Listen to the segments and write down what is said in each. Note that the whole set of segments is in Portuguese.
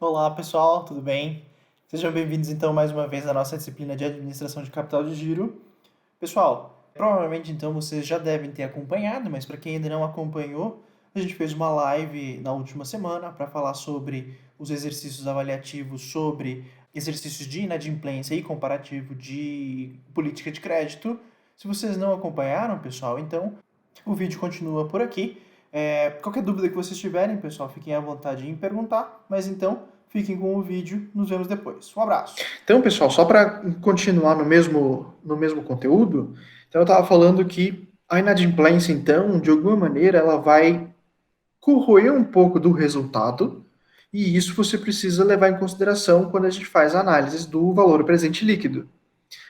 Olá, pessoal, tudo bem? Sejam bem-vindos então mais uma vez à nossa disciplina de administração de capital de giro. Pessoal, provavelmente então vocês já devem ter acompanhado, mas para quem ainda não acompanhou, a gente fez uma live na última semana para falar sobre os exercícios avaliativos, sobre exercícios de inadimplência e comparativo de política de crédito. Se vocês não acompanharam, pessoal, então o vídeo continua por aqui. Qualquer dúvida que vocês tiverem, pessoal, fiquem à vontade em perguntar, mas então fiquem com o vídeo, nos vemos depois. Um abraço! Então, pessoal, só para continuar no mesmo conteúdo, então eu estava falando que a inadimplência, então, de alguma maneira, ela vai corroer um pouco do resultado, e isso você precisa levar em consideração quando a gente faz a análise do valor presente líquido.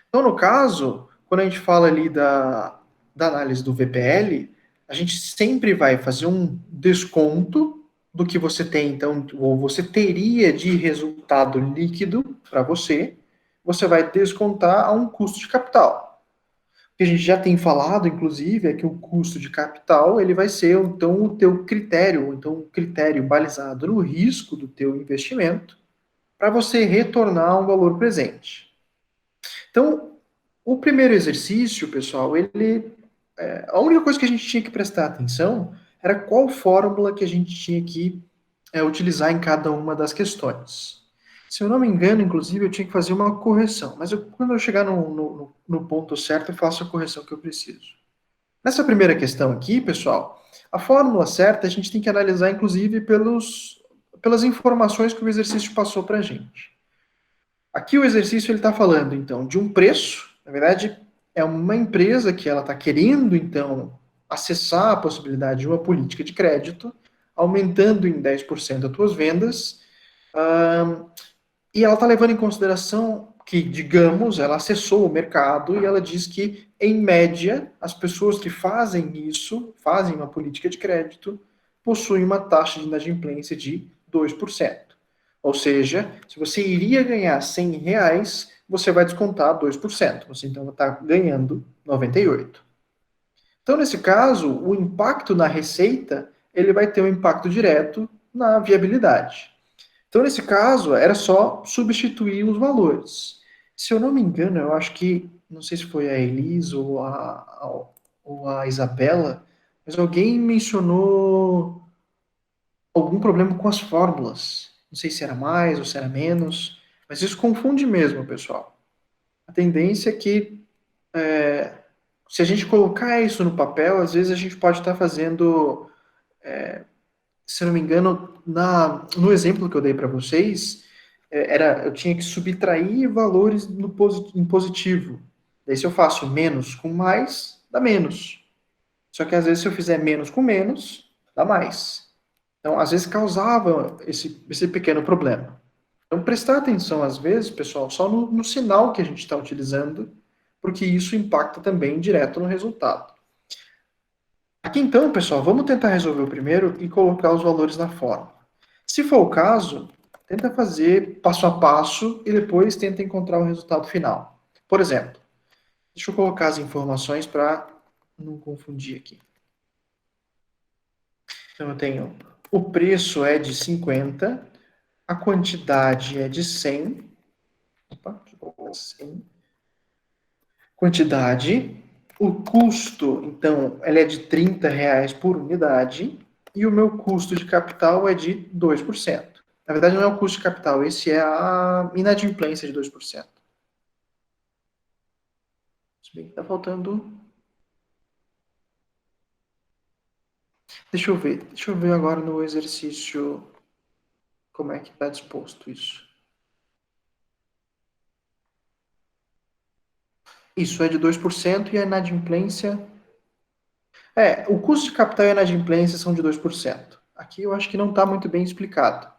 Então, no caso, quando a gente fala ali da análise do VPL, a gente sempre vai fazer um desconto do que você tem, então, ou você teria de resultado líquido para você, você vai descontar a um custo de capital. O que a gente já tem falado, inclusive, é que o custo de capital ele vai ser, então, o teu critério, então, um critério balizado no risco do teu investimento, para você retornar um valor presente. Então, o primeiro exercício, pessoal, a única coisa que a gente tinha que prestar atenção era qual fórmula que a gente tinha que utilizar em cada uma das questões. Se eu não me engano, inclusive, eu tinha que fazer uma correção, mas quando eu chegar no ponto certo, eu faço a correção que eu preciso. Nessa primeira questão aqui, pessoal, a fórmula certa a gente tem que analisar, inclusive, pelas informações que o exercício passou para a gente. Aqui o exercício ele está falando, então, de um preço. Na verdade, é uma empresa que ela está querendo, então, acessar a possibilidade de uma política de crédito, aumentando em 10% as suas vendas, e ela está levando em consideração que, digamos, ela acessou o mercado e ela diz que, em média, as pessoas que fazem isso, fazem uma política de crédito, possuem uma taxa de inadimplência de 2%. Ou seja, se você iria ganhar R$ 100, você vai descontar 2%. Você então está ganhando 98. Então, nesse caso, o impacto na receita ele vai ter um impacto direto na viabilidade. Então, nesse caso, era só substituir os valores. Se eu não me engano, eu acho que, não sei se foi a Elis ou a Isabela, mas alguém mencionou algum problema com as fórmulas. Não sei se era mais ou se era menos, mas isso confunde mesmo, pessoal. A tendência é que, se a gente colocar isso no papel, às vezes a gente pode estar fazendo, se eu não me engano, no exemplo que eu dei para vocês, eu tinha que subtrair valores em positivo. Daí, se eu faço menos com mais, dá menos. Só que às vezes, se eu fizer menos com menos, dá mais. Então, às vezes, causava esse pequeno problema. Então, prestar atenção, às vezes, pessoal, só no sinal que a gente está utilizando, porque isso impacta também direto no resultado. Aqui, então, pessoal, vamos tentar resolver o primeiro e colocar os valores na fórmula. Se for o caso, tenta fazer passo a passo e depois tenta encontrar o resultado final. Por exemplo, deixa eu colocar as informações para não confundir aqui. Então, eu tenho o preço é de 50, a quantidade é de 100. Opa, deixa eu colocar 100. Quantidade. O custo, então, ela é de R$ 30 por unidade. E o meu custo de capital é de 2%. Na verdade, não é o custo de capital, esse é a inadimplência de 2%. Se bem que está faltando. Deixa eu ver agora no exercício como é que está disposto isso. Isso é de 2% e a inadimplência. O custo de capital e a inadimplência são de 2%. Aqui eu acho que não está muito bem explicado.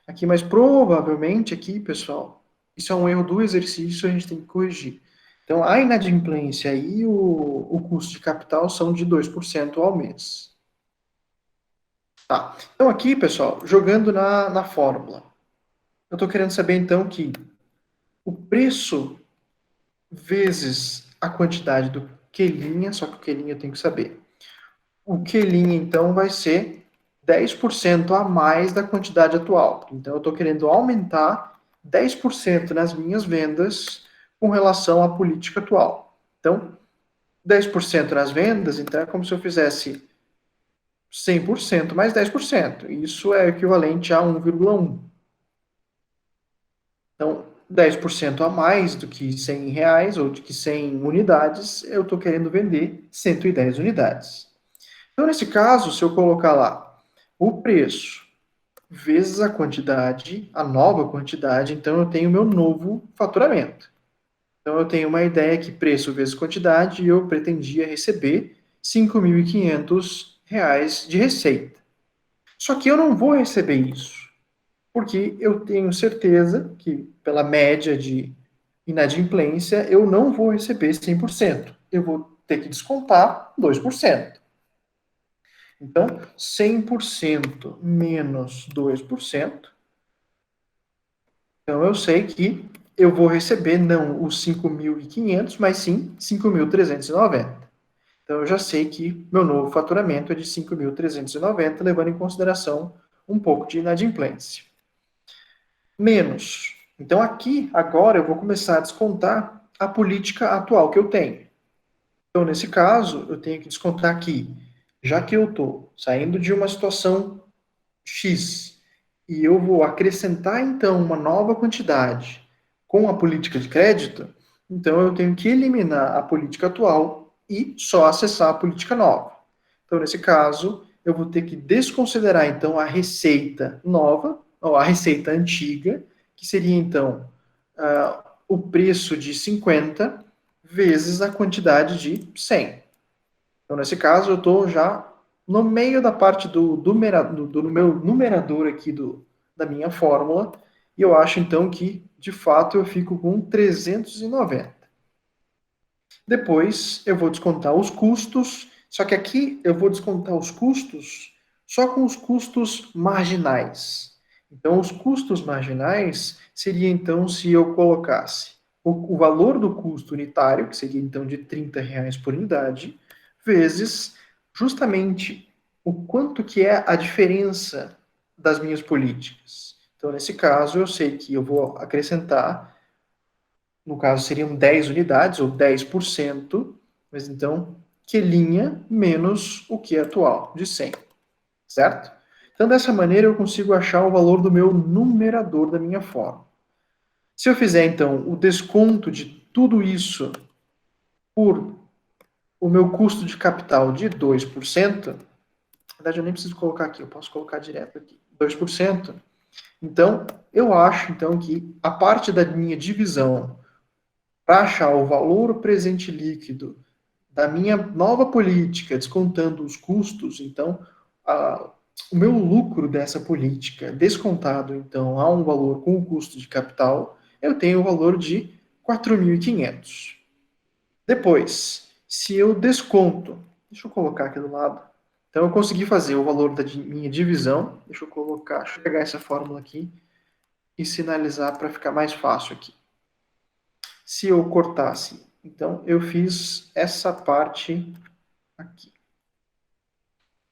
Aqui, mas provavelmente aqui, pessoal, isso é um erro do exercício, a gente tem que corrigir. Então, a inadimplência e o custo de capital são de 2% ao mês. Tá. Então, aqui, pessoal, jogando na fórmula, eu estou querendo saber, então, que o preço vezes a quantidade do Q', só que o Q' eu tenho que saber. O Q', então, vai ser 10% a mais da quantidade atual. Então, eu estou querendo aumentar 10% nas minhas vendas com relação à política atual. Então, 10% nas vendas, então é como se eu fizesse 100% mais 10%. Isso é equivalente a 1,1. Então, 10% a mais do que R$ 100 ou do que 100 unidades, eu estou querendo vender 110 unidades. Então, nesse caso, se eu colocar lá o preço vezes a quantidade, a nova quantidade, então eu tenho o meu novo faturamento. Então, eu tenho uma ideia que preço vezes quantidade e eu pretendia receber R$ 5.500 de receita. Só que eu não vou receber isso, porque eu tenho certeza que, pela média de inadimplência, eu não vou receber 100%. Eu vou ter que descontar 2%. Então, 100% menos 2%. Então, eu sei que eu vou receber não os 5.500, mas sim 5.390. Então, eu já sei que meu novo faturamento é de 5.390, levando em consideração um pouco de inadimplência. Menos. Então, aqui, agora, eu vou começar a descontar a política atual que eu tenho. Então, nesse caso, eu tenho que descontar aqui, já que eu estou saindo de uma situação X e eu vou acrescentar, então, uma nova quantidade com a política de crédito, então eu tenho que eliminar a política atual e só acessar a política nova. Então, nesse caso, eu vou ter que desconsiderar, então, a receita nova, ou a receita antiga, que seria, então, o preço de 50 vezes a quantidade de 100. Então, nesse caso, eu estou já no meio da parte do meu numerador aqui da minha fórmula, e eu acho, então, que, de fato, eu fico com 390. Depois, eu vou descontar os custos, só que aqui eu vou descontar os custos só com os custos marginais. Então, os custos marginais seria, então, se eu colocasse o valor do custo unitário, que seria, então, de R$ 30 por unidade, vezes justamente o quanto que é a diferença das minhas políticas. Então, nesse caso, eu sei que eu vou acrescentar, no caso seriam 10 unidades, ou 10%, mas então, que linha menos o que é atual, de 100, certo? Então, dessa maneira, eu consigo achar o valor do meu numerador da minha fórmula. Se eu fizer, então, o desconto de tudo isso por o meu custo de capital de 2%, na verdade, eu nem preciso colocar aqui, eu posso colocar direto aqui, 2%. Então, eu acho, então, que a parte da minha divisão para achar o valor presente líquido da minha nova política, descontando os custos, então, o meu lucro dessa política descontado, então, a um valor com o custo de capital, eu tenho o valor de 4.500. Depois, se eu desconto, deixa eu colocar aqui do lado, então eu consegui fazer o valor da minha divisão, deixa eu pegar essa fórmula aqui e sinalizar para ficar mais fácil aqui. Se eu cortasse, então eu fiz essa parte aqui.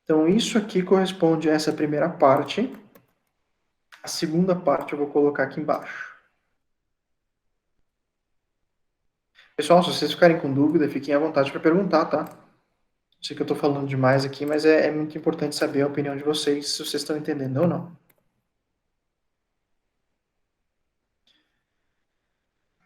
Então isso aqui corresponde a essa primeira parte. A segunda parte eu vou colocar aqui embaixo. Pessoal, se vocês ficarem com dúvida, fiquem à vontade para perguntar, tá? Sei que eu estou falando demais aqui, mas é muito importante saber a opinião de vocês, se vocês estão entendendo ou não.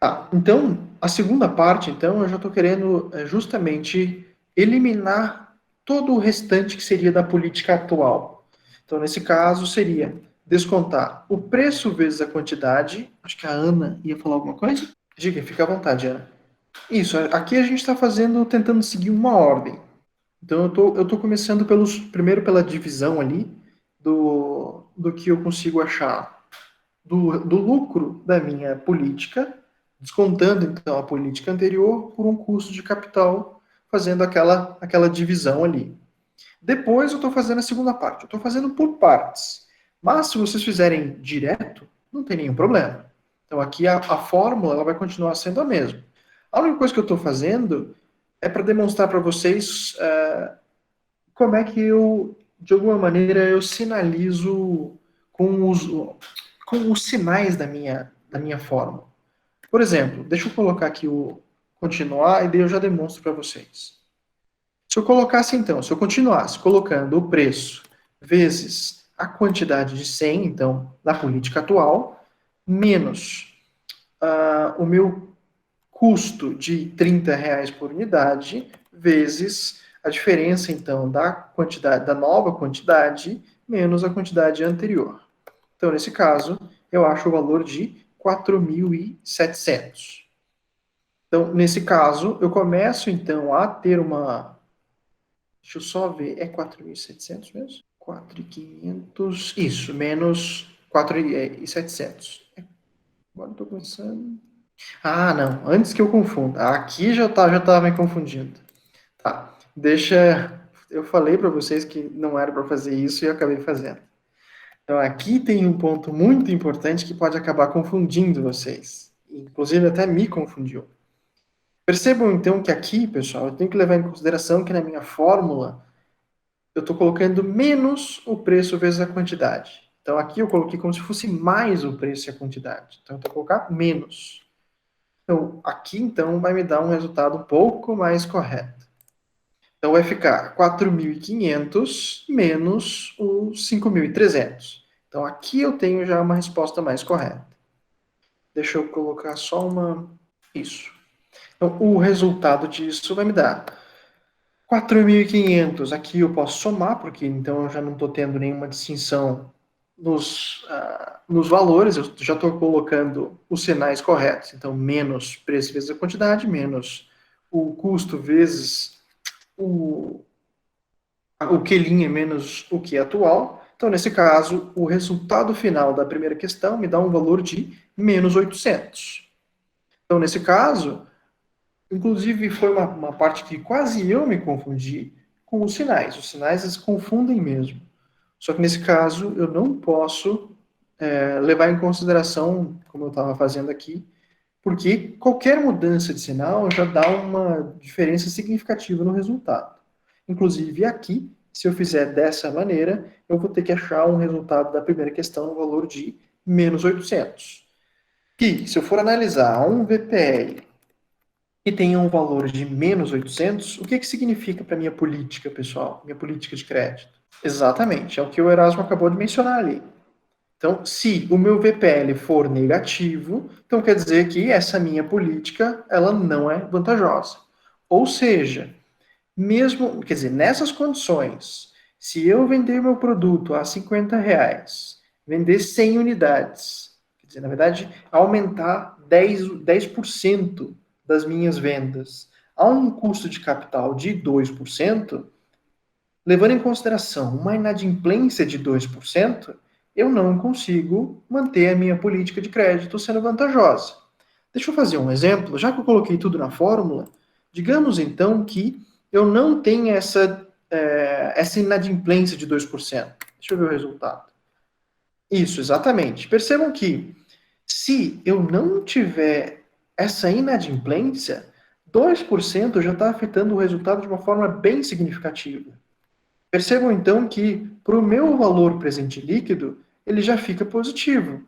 Tá, então, a segunda parte, então, eu já estou querendo justamente eliminar todo o restante que seria da política atual. Então, nesse caso, seria descontar o preço vezes a quantidade. Acho que a Ana ia falar alguma coisa? Diga, fica à vontade, Ana. Isso, aqui a gente está fazendo, tentando seguir uma ordem. Então, eu tô começando primeiro pela divisão ali, do que eu consigo achar do lucro da minha política, descontando então a política anterior por um custo de capital, fazendo aquela divisão ali. Depois eu estou fazendo a segunda parte, eu estou fazendo por partes. Mas se vocês fizerem direto, não tem nenhum problema. Então aqui a fórmula ela vai continuar sendo a mesma. A única coisa que eu estou fazendo é para demonstrar para vocês como é que eu de alguma maneira, eu sinalizo com os sinais da minha fórmula. Por exemplo, deixa eu colocar aqui o continuar e daí eu já demonstro para vocês. Se eu colocasse então, se eu continuasse colocando o preço vezes a quantidade de 100, então, na política atual, menos o meu custo de R$ 30 por unidade, vezes a diferença, então, da quantidade, da nova quantidade, menos a quantidade anterior. Então, nesse caso, eu acho o valor de 4.700. Então, nesse caso, eu começo, então, a ter uma... Deixa eu só ver, é 4.700 mesmo? 4.500, isso, menos 4.700. Agora eu estou começando... Ah, não, antes que eu confunda. Aqui já tá me confundindo. Tá, deixa... Eu falei para vocês que não era para fazer isso e eu acabei fazendo. Então, aqui tem um ponto muito importante que pode acabar confundindo vocês. Inclusive, até me confundiu. Percebam, então, que aqui, pessoal, eu tenho que levar em consideração que na minha fórmula eu estou colocando menos o preço vezes a quantidade. Então, aqui eu coloquei como se fosse mais o preço e a quantidade. Então, eu tenho que colocar menos. Então, aqui, então, vai me dar um resultado um pouco mais correto. Então, vai ficar 4.500 menos os 5.300. Então, aqui eu tenho já uma resposta mais correta. Deixa eu colocar só uma... Isso. Então, o resultado disso vai me dar 4.500. Aqui eu posso somar, porque então eu já não estou tendo nenhuma distinção nos valores, eu já estou colocando os sinais corretos. Então, menos preço vezes a quantidade, menos o custo vezes o Qlinha menos o Q atual. Então, nesse caso, o resultado final da primeira questão me dá um valor de menos 800. Então, nesse caso, inclusive foi uma parte que quase eu me confundi com os sinais. Os sinais eles confundem mesmo. Só que nesse caso, eu não posso levar em consideração, como eu estava fazendo aqui, porque qualquer mudança de sinal já dá uma diferença significativa no resultado. Inclusive aqui, se eu fizer dessa maneira, eu vou ter que achar um resultado da primeira questão no valor de menos 800. Que, se eu for analisar um VPL que tenha um valor de menos 800, o que, que significa para minha política, pessoal? Minha política de crédito? Exatamente, é o que o Erasmo acabou de mencionar ali. Então, se o meu VPL for negativo, então quer dizer que essa minha política ela não é vantajosa. Ou seja, mesmo, quer dizer, nessas condições, se eu vender meu produto a R$ 50, vender 100 unidades, quer dizer, na verdade, aumentar 10% das minhas vendas a um custo de capital de 2%, levando em consideração uma inadimplência de 2%, eu não consigo manter a minha política de crédito sendo vantajosa. Deixa eu fazer um exemplo, já que eu coloquei tudo na fórmula, digamos então que eu não tenha essa inadimplência de 2%. Deixa eu ver o resultado. Isso, exatamente. Percebam que se eu não tiver essa inadimplência, 2% já está afetando o resultado de uma forma bem significativa. Percebam então que para o meu valor presente líquido, ele já fica positivo.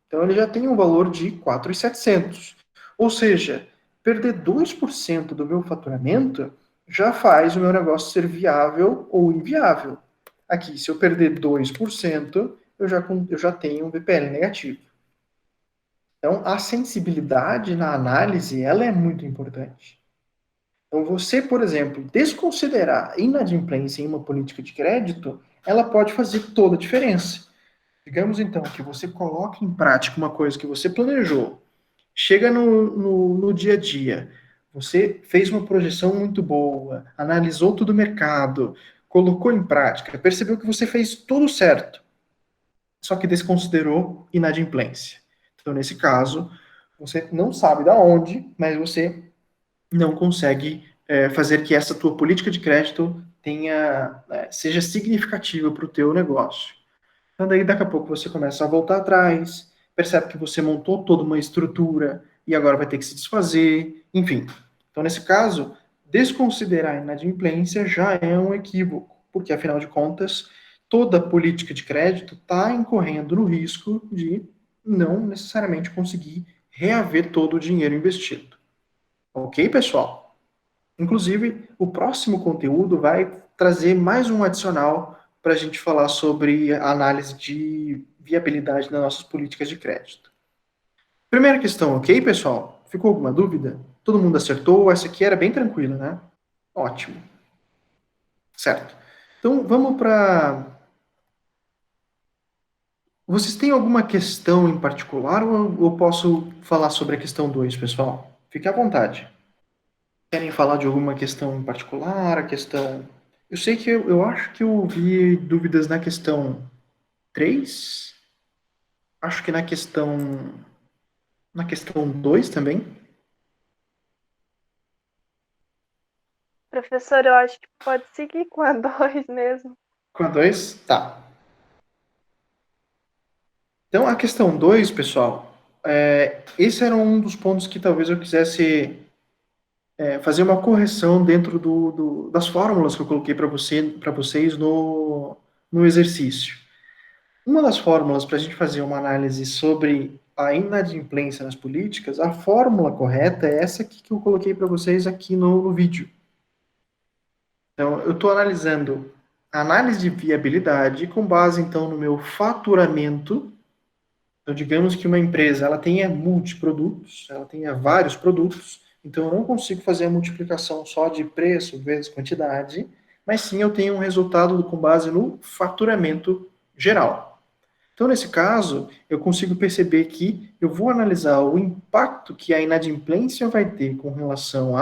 Então ele já tem um valor de 4.700. Ou seja, perder 2% do meu faturamento já faz o meu negócio ser viável ou inviável. Aqui, se eu perder 2%, eu já tenho um VPL negativo. Então, a sensibilidade na análise, ela é muito importante. Então, você, por exemplo, desconsiderar inadimplência em uma política de crédito, ela pode fazer toda a diferença. Digamos, então, que você coloque em prática uma coisa que você planejou, chega no dia a dia, você fez uma projeção muito boa, analisou todo o mercado, colocou em prática, percebeu que você fez tudo certo, só que desconsiderou inadimplência. Então, nesse caso, você não sabe da onde, mas você não consegue fazer que essa tua política de crédito seja significativa para o teu negócio. Então, daí, daqui a pouco, você começa a voltar atrás, percebe que você montou toda uma estrutura e agora vai ter que se desfazer, enfim. Então, nesse caso, desconsiderar a inadimplência já é um equívoco, porque, afinal de contas, toda política de crédito está incorrendo no risco de não necessariamente conseguir reaver todo o dinheiro investido. Ok, pessoal? Inclusive, o próximo conteúdo vai trazer mais um adicional para a gente falar sobre a análise de viabilidade das nossas políticas de crédito. Primeira questão, ok, pessoal? Ficou alguma dúvida? Todo mundo acertou? Essa aqui era bem tranquila, né? Ótimo. Certo. Então, vamos para... Vocês têm alguma questão em particular ou eu posso falar sobre a questão 2, pessoal? Fique à vontade. Querem falar de alguma questão em particular? A questão... Eu sei que eu acho que eu ouvi dúvidas na questão 3. Acho que na questão 2 também. Professor, eu acho que pode seguir com a 2 mesmo. Com a 2? Tá. Então, a questão 2, pessoal, esse era um dos pontos que talvez eu quisesse fazer uma correção dentro das fórmulas que eu coloquei para vocês no exercício. Uma das fórmulas para a gente fazer uma análise sobre a inadimplência nas políticas, a fórmula correta é essa aqui que eu coloquei para vocês aqui no vídeo. Então, eu estou analisando a análise de viabilidade com base, então, no meu faturamento. Então, digamos que uma empresa ela tenha multiprodutos, ela tenha vários produtos, então eu não consigo fazer a multiplicação só de preço vezes quantidade, mas sim eu tenho um resultado com base no faturamento geral. Então, nesse caso, eu consigo perceber que eu vou analisar o impacto que a inadimplência vai ter com relação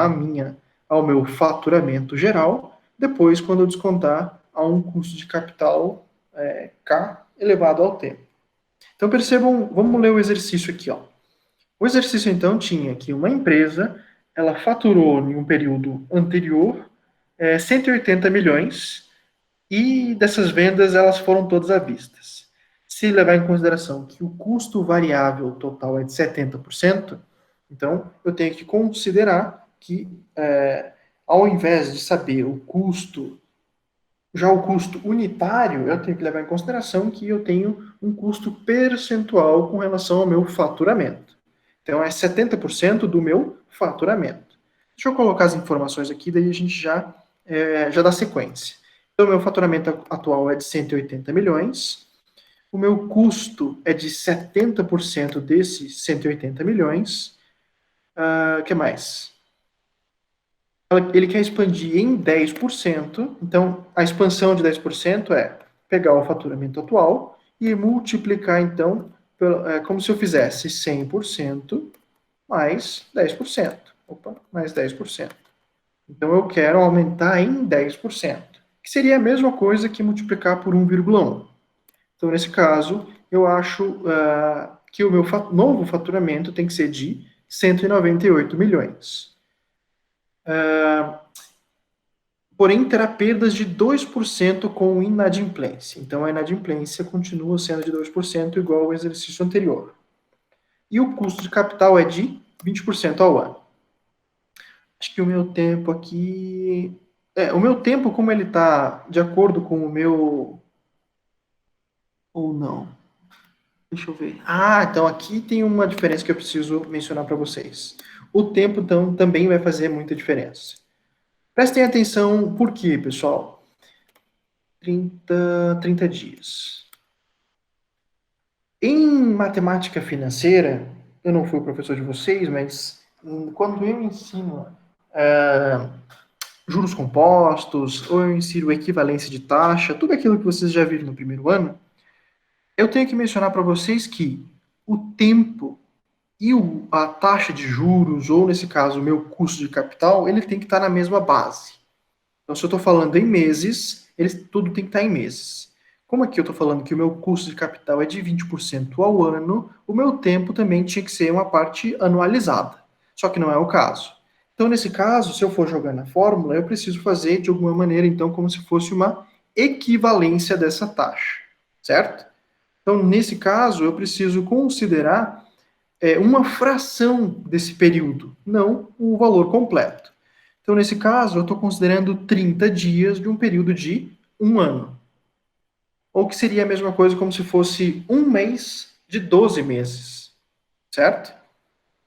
ao meu faturamento geral, depois quando eu descontar a um custo de capital K elevado ao T. Então percebam, vamos ler o exercício aqui, ó. O exercício então tinha que uma empresa, ela faturou em um período anterior 180 milhões e dessas vendas elas foram todas à vista. Se levar em consideração que o custo variável total é de 70%, então eu tenho que considerar que ao invés de saber o custo já o custo unitário, eu tenho que levar em consideração que eu tenho um custo percentual com relação ao meu faturamento. Então, é 70% do meu faturamento. Deixa eu colocar as informações aqui, daí a gente já dá sequência. Então, meu faturamento atual é de 180 milhões. O meu custo é de 70% desses 180 milhões. O que mais? Ele quer expandir em 10%, então a expansão de 10% é pegar o faturamento atual e multiplicar, então, como se eu fizesse 100% mais 10%. Opa, mais 10%. Então eu quero aumentar em 10%, que seria a mesma coisa que multiplicar por 1,1. Então, nesse caso, eu acho que o meu novo faturamento tem que ser de 198 milhões. Porém terá perdas de 2% com inadimplência. Então, a inadimplência continua sendo de 2%, igual ao exercício anterior. E o custo de capital é de 20% ao ano. Acho que o meu tempo aqui... o meu tempo, como ele está de acordo com o meu... Ou não? Deixa eu ver. Então aqui tem uma diferença que eu preciso mencionar para vocês. O tempo, então, também vai fazer muita diferença. Prestem atenção, por quê, pessoal? 30 dias. Em matemática financeira, eu não fui o professor de vocês, mas quando eu ensino juros compostos, ou eu ensino equivalência de taxa, tudo aquilo que vocês já viram no primeiro ano, eu tenho que mencionar para vocês que o tempo e a taxa de juros, ou nesse caso o meu custo de capital, ele tem que estar na mesma base. Então, se eu estou falando em meses, tudo tem que estar em meses. Como aqui eu estou falando que o meu custo de capital é de 20% ao ano, o meu tempo também tinha que ser uma parte anualizada. Só que não é o caso. Então, nesse caso, se eu for jogar na fórmula, eu preciso fazer de alguma maneira, então, como se fosse uma equivalência dessa taxa, certo? Então, nesse caso, eu preciso considerar uma fração desse período, não o valor completo. Então, nesse caso, eu estou considerando 30 dias de um período de um ano. ou que seria a mesma coisa como se fosse um mês de 12 meses, certo?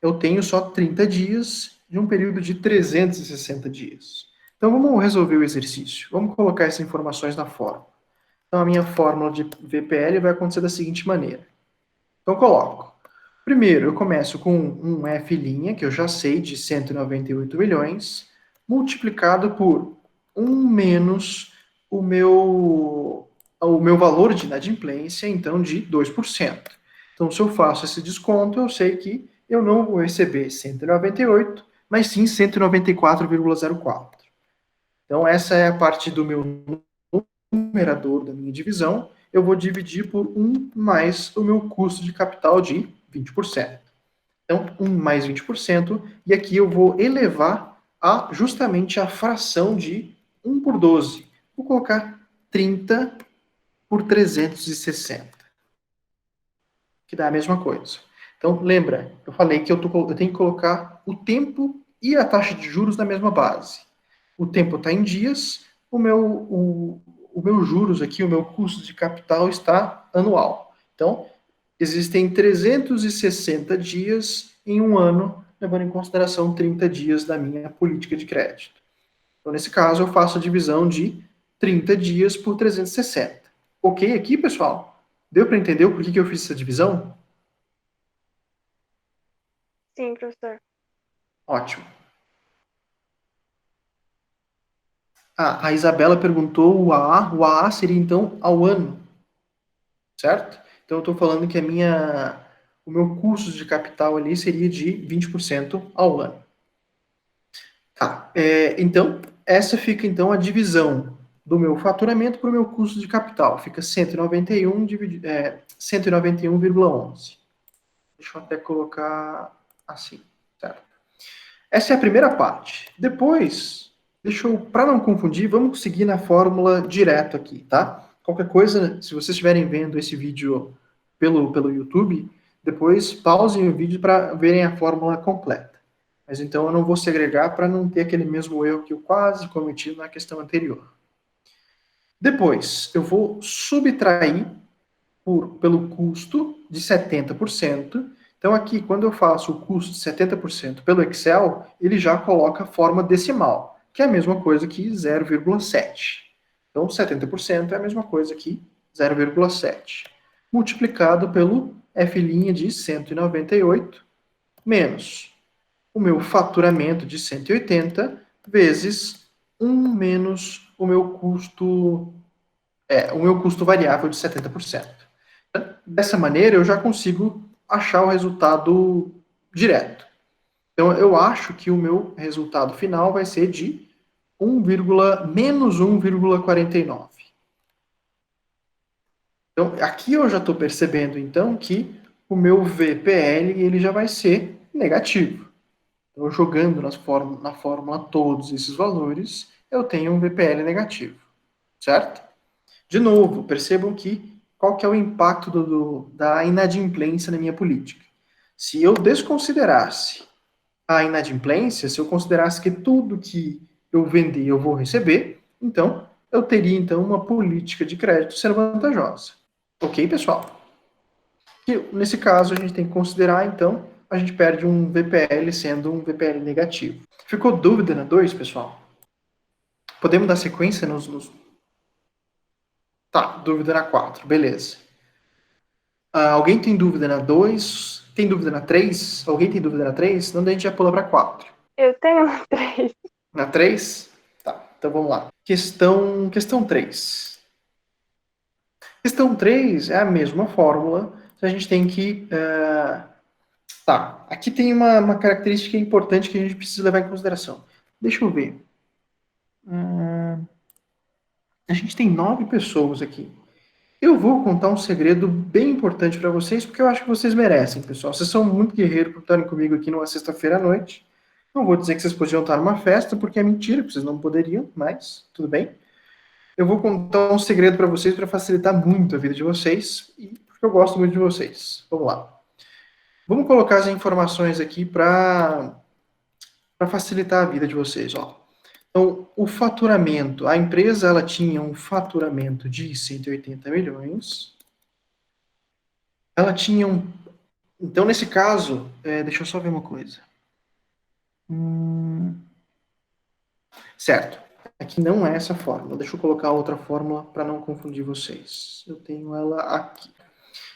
Eu tenho só 30 dias de um período de 360 dias. Então vamos resolver o exercício. Vamos colocar essas informações na fórmula. Então a minha fórmula de VPL vai acontecer da seguinte maneira. Então eu coloco. Primeiro eu começo com um F', que eu já sei, de 198 milhões, multiplicado por 1 menos o meu valor de inadimplência, então de 2%. Então se eu faço esse desconto, eu sei que eu não vou receber 198, mas sim 194,04. Então essa é a parte do meu numerador da minha divisão, eu vou dividir por 1 mais o meu custo de capital de 20%. Então, 1 mais 20%, e aqui eu vou elevar justamente a fração de 1 por 12. Vou colocar 30 por 360, que dá a mesma coisa. Então, lembra, eu falei que eu tenho que colocar o tempo e a taxa de juros na mesma base. O tempo está em dias, o meu juros aqui, o meu custo de capital está anual. Então, existem 360 dias em um ano, levando em consideração 30 dias da minha política de crédito. Então, nesse caso, eu faço a divisão de 30 dias por 360. Ok aqui, pessoal? Deu para entender o porquê que eu fiz essa divisão? Sim, professor. Ótimo. A Isabela perguntou o AA seria então ao ano, certo? Então eu estou falando que o meu custo de capital ali seria de 20% ao ano. Tá, então essa fica então a divisão do meu faturamento para o meu custo de capital. Fica 191,11. Deixa eu até colocar assim, certo? Essa é a primeira parte. Depois, para não confundir, vamos seguir na fórmula direto aqui, tá? Qualquer coisa, se vocês estiverem vendo esse vídeo pelo YouTube, depois pausem o vídeo para verem a fórmula completa. Mas então eu não vou segregar para não ter aquele mesmo erro que eu quase cometi na questão anterior. Depois, eu vou subtrair pelo custo de 70%. Então, aqui, quando eu faço o custo de 70% pelo Excel, ele já coloca a forma decimal, que é a mesma coisa que 0,7. Então, 70% é a mesma coisa que 0,7. Multiplicado pelo F' de 198, menos o meu faturamento de 180, vezes 1 menos o meu custo variável de 70%. Dessa maneira, eu já consigo achar o resultado direto. Então, eu acho que o meu resultado final vai ser de menos 1,49. Então, aqui eu já estou percebendo, então, que o meu VPL ele já vai ser negativo. Então, jogando na fórmula todos esses valores, eu tenho um VPL negativo, certo? De novo, percebam que qual que é o impacto da inadimplência na minha política. Se eu desconsiderasse a inadimplência, se eu considerasse que tudo que eu vender eu vou receber, então eu teria então uma política de crédito ser vantajosa. Ok, pessoal? E nesse caso a gente tem que considerar então a gente perde um VPL sendo um VPL negativo. Ficou dúvida na 2, pessoal? Podemos dar sequência nos. Tá, dúvida na 4, beleza. Alguém tem dúvida na 2? Tem dúvida na 3? Alguém tem dúvida na 3? Senão a gente já pula para 4. Eu tenho 3. Na 3? Tá, então vamos lá. Questão 3. Questão 3 é a mesma fórmula. A gente tem que... Tá, aqui tem uma característica importante que a gente precisa levar em consideração. Deixa eu ver. A gente tem 9 pessoas aqui. Eu vou contar um segredo bem importante para vocês, porque eu acho que vocês merecem, pessoal. Vocês são muito guerreiros por estarem comigo aqui numa sexta-feira à noite. Não vou dizer que vocês podiam estar numa festa, porque é mentira, que vocês não poderiam, mas tudo bem. Eu vou contar um segredo para vocês para facilitar muito a vida de vocês, e porque eu gosto muito de vocês. Vamos lá. Vamos colocar as informações aqui para facilitar a vida de vocês. Ó. Então, o faturamento, a empresa ela tinha um faturamento de 180 milhões, ela tinha um... Então, nesse caso, deixa eu só ver uma coisa. Certo. Aqui não é essa fórmula. Deixa eu colocar outra fórmula para não confundir vocês. Eu tenho ela aqui.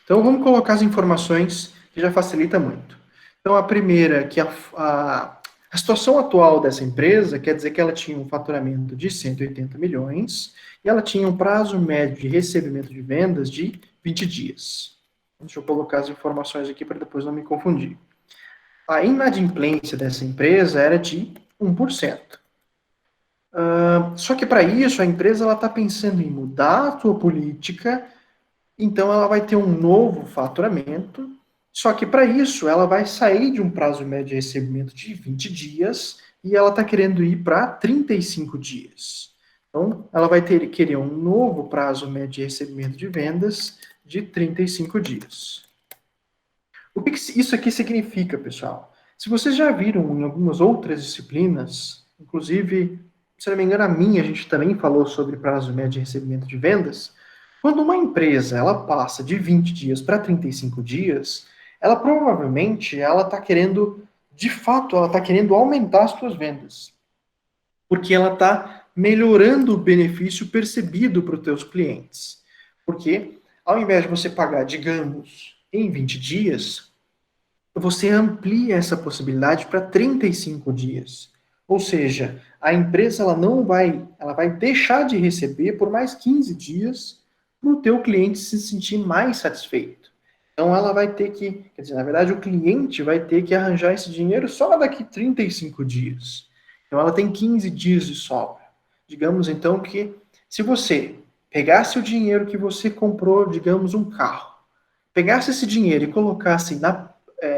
Então, vamos colocar as informações, que já facilita muito. Então, a primeira, que a situação atual dessa empresa quer dizer que ela tinha um faturamento de 180 milhões e ela tinha um prazo médio de recebimento de vendas de 20 dias. Deixa eu colocar as informações aqui para depois não me confundir. A inadimplência dessa empresa era de 1%. Só que para isso a empresa está pensando em mudar a sua política, então ela vai ter um novo faturamento, só que para isso ela vai sair de um prazo médio de recebimento de 20 dias e ela está querendo ir para 35 dias. Então ela vai querer um novo prazo médio de recebimento de vendas de 35 dias. O que isso aqui significa, pessoal? Se vocês já viram em algumas outras disciplinas, inclusive, se não me engano, a minha, a gente também falou sobre prazo médio de recebimento de vendas. Quando uma empresa ela passa de 20 dias para 35 dias, ela provavelmente ela está querendo, de fato, ela está querendo aumentar as suas vendas. Porque ela está melhorando o benefício percebido para os teus clientes. Porque ao invés de você pagar, digamos, em 20 dias, você amplia essa possibilidade para 35 dias. Ou seja, a empresa ela vai deixar de receber por mais 15 dias para o teu cliente se sentir mais satisfeito. Então ela vai ter que, quer dizer, na verdade o cliente vai ter que arranjar esse dinheiro só daqui 35 dias. Então ela tem 15 dias de sobra. Digamos então que se você pegasse o dinheiro que você comprou, digamos, um carro, pegasse esse dinheiro e colocasse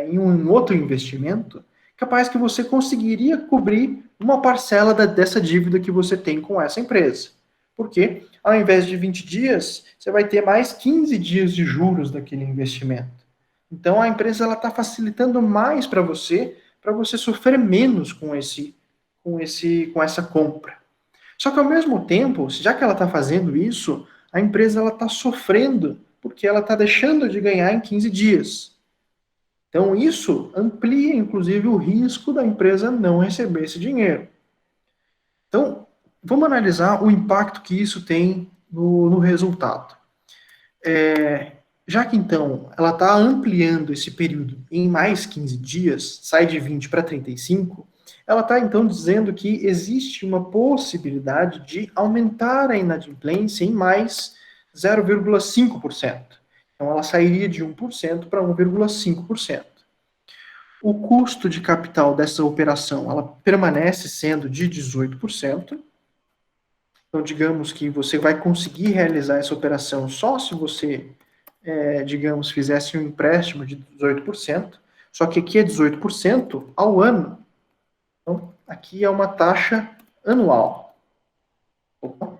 em um outro investimento, capaz que você conseguiria cobrir uma parcela dessa dívida que você tem com essa empresa. Porque, ao invés de 20 dias, você vai ter mais 15 dias de juros daquele investimento. Então, a empresa está facilitando mais para você sofrer menos com essa compra. Só que, ao mesmo tempo, já que ela está fazendo isso, a empresa está sofrendo porque ela está deixando de ganhar em 15 dias. Então, isso amplia, inclusive, o risco da empresa não receber esse dinheiro. Então, vamos analisar o impacto que isso tem no resultado. Já que, então, ela está ampliando esse período em mais 15 dias, sai de 20 para 35, ela está, então, dizendo que existe uma possibilidade de aumentar a inadimplência em mais 0,5%. Então, ela sairia de 1% para 1,5%. O custo de capital dessa operação, ela permanece sendo de 18%. Então, digamos que você vai conseguir realizar essa operação só se você, digamos, fizesse um empréstimo de 18%. Só que aqui é 18% ao ano. Então, aqui é uma taxa anual. Opa.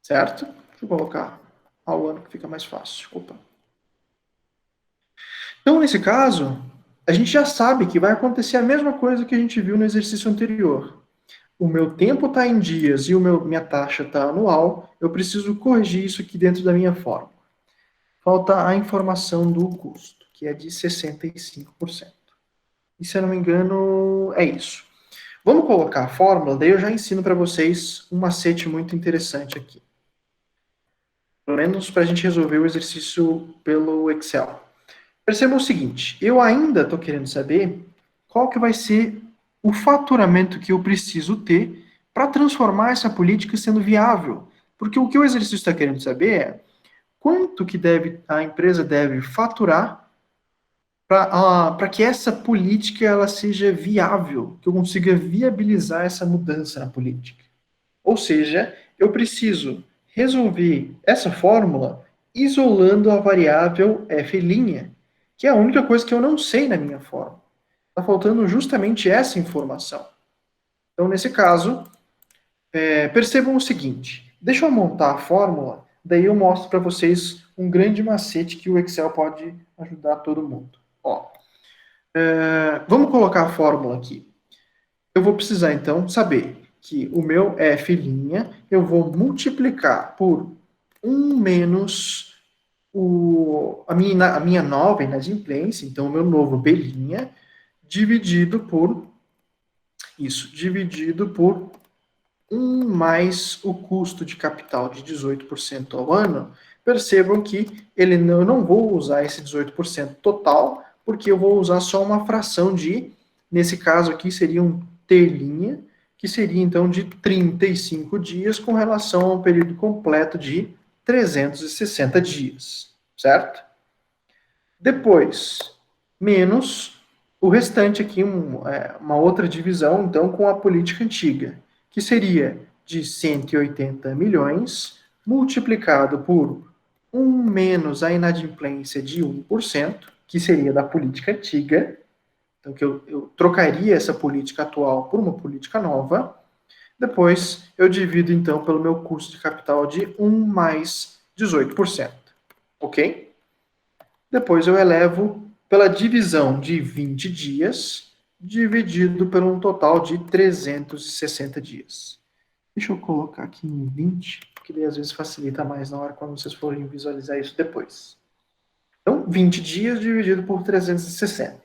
Certo? Deixa eu colocar ao ano que fica mais fácil. Opa. Então, nesse caso, a gente já sabe que vai acontecer a mesma coisa que a gente viu no exercício anterior. O meu tempo está em dias e minha taxa está anual, eu preciso corrigir isso aqui dentro da minha fórmula. Falta a informação do custo, que é de 65%. E se eu não me engano, é isso. Vamos colocar a fórmula, daí eu já ensino para vocês um macete muito interessante aqui. Pelo menos para a gente resolver o exercício pelo Excel. Percebam o seguinte, eu ainda estou querendo saber qual que vai ser o faturamento que eu preciso ter para transformar essa política sendo viável. Porque o que o exercício está querendo saber é quanto que a empresa deve faturar para que essa política ela seja viável, que eu consiga viabilizar essa mudança na política. Ou seja, eu preciso resolver essa fórmula isolando a variável f', que é a única coisa que eu não sei na minha fórmula. Está faltando justamente essa informação. Então, nesse caso, percebam o seguinte, deixa eu montar a fórmula, daí eu mostro para vocês um grande macete que o Excel pode ajudar todo mundo. Ó, vamos colocar a fórmula aqui. eu vou precisar, então, saber que o meu f', eu vou multiplicar por 1 menos a minha nova inadimplência, então o meu novo b', dividido por isso, dividido por 1 mais o custo de capital de 18% ao ano. Percebam que eu não vou usar esse 18% total, porque eu vou usar só uma fração nesse caso aqui seria um t', que seria então de 35 dias com relação ao período completo de 360 dias, certo? Depois, menos o restante aqui, uma outra divisão, então, com a política antiga, que seria de 180 milhões multiplicado por 1 menos a inadimplência de 1%, que seria da política antiga, então que eu trocaria essa política atual por uma política nova. Depois, eu divido, então, pelo meu custo de capital de 1 mais 18%. Ok? Depois eu elevo pela divisão de 20 dias, dividido por um total de 360 dias. Deixa eu colocar aqui em 20, que daí às vezes facilita mais na hora quando vocês forem visualizar isso depois. Então, 20 dias dividido por 360.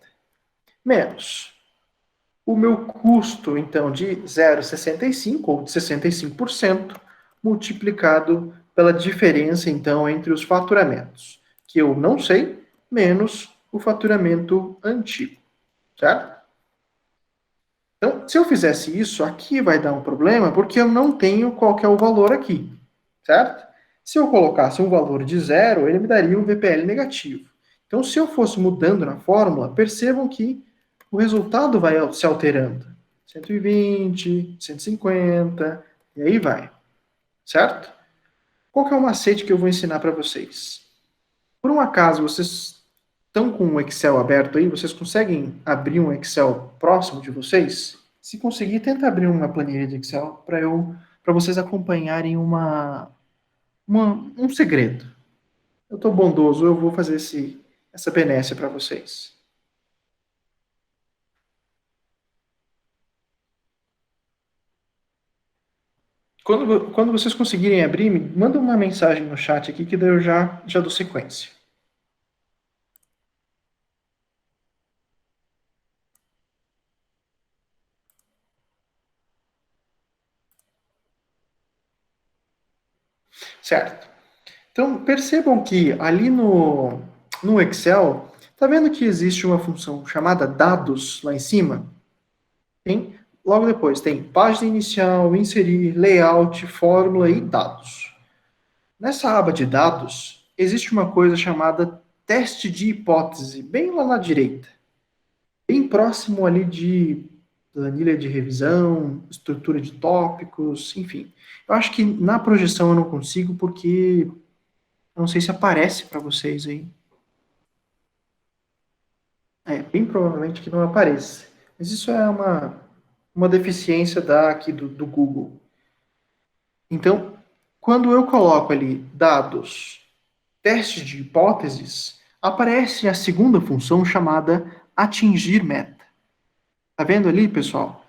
Menos o meu custo, então, de 0,65 ou de 65%, multiplicado pela diferença, então, entre os faturamentos, que eu não sei, menos o faturamento antigo, certo? Então, se eu fizesse isso, aqui vai dar um problema, porque eu não tenho qual que é o valor aqui, certo? Se eu colocasse um valor de zero, ele me daria um VPL negativo. Então, se eu fosse mudando na fórmula, percebam que o resultado vai se alterando. 120, 150, e aí vai, certo? Qual que é o macete que eu vou ensinar para vocês? Por um acaso, vocês estão com o Excel aberto aí? Vocês conseguem abrir um Excel próximo de vocês? Se conseguir, tenta abrir uma planilha de Excel para vocês acompanharem um segredo. Eu estou bondoso, eu vou fazer essa benécia para vocês. Quando vocês conseguirem abrir, manda uma mensagem no chat aqui que daí eu já dou sequência. Certo? Então, percebam que ali no Excel, tá vendo que existe uma função chamada dados lá em cima? Tem, logo depois tem página inicial, inserir, layout, fórmula e dados. Nessa aba de dados, existe uma coisa chamada teste de hipótese, bem lá na direita. Bem próximo ali de planilha de revisão, estrutura de tópicos, enfim. Eu acho que na projeção eu não consigo porque não sei se aparece para vocês aí. Bem provavelmente que não apareça. Mas isso é uma deficiência aqui do Google. Então, quando eu coloco ali dados, teste de hipóteses, aparece a segunda função chamada atingir meta. Tá vendo ali, pessoal?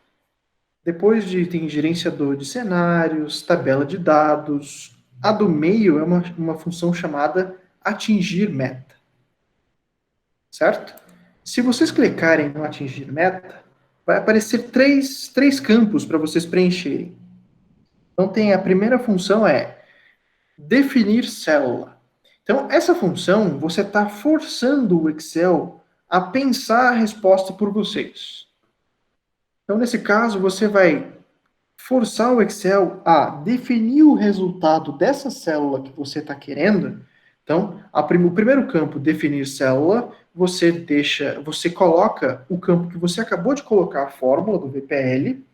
Depois tem gerenciador de cenários, tabela de dados. A do meio é uma função chamada atingir meta. Certo? Se vocês clicarem no atingir meta, vai aparecer três campos para vocês preencherem. Então, a primeira função é definir célula. Então, essa função, você está forçando o Excel a pensar a resposta por vocês. Então, nesse caso, você vai forçar o Excel a definir o resultado dessa célula que você está querendo. Então, o primeiro campo, definir célula, você coloca o campo que você acabou de colocar a fórmula do VPL.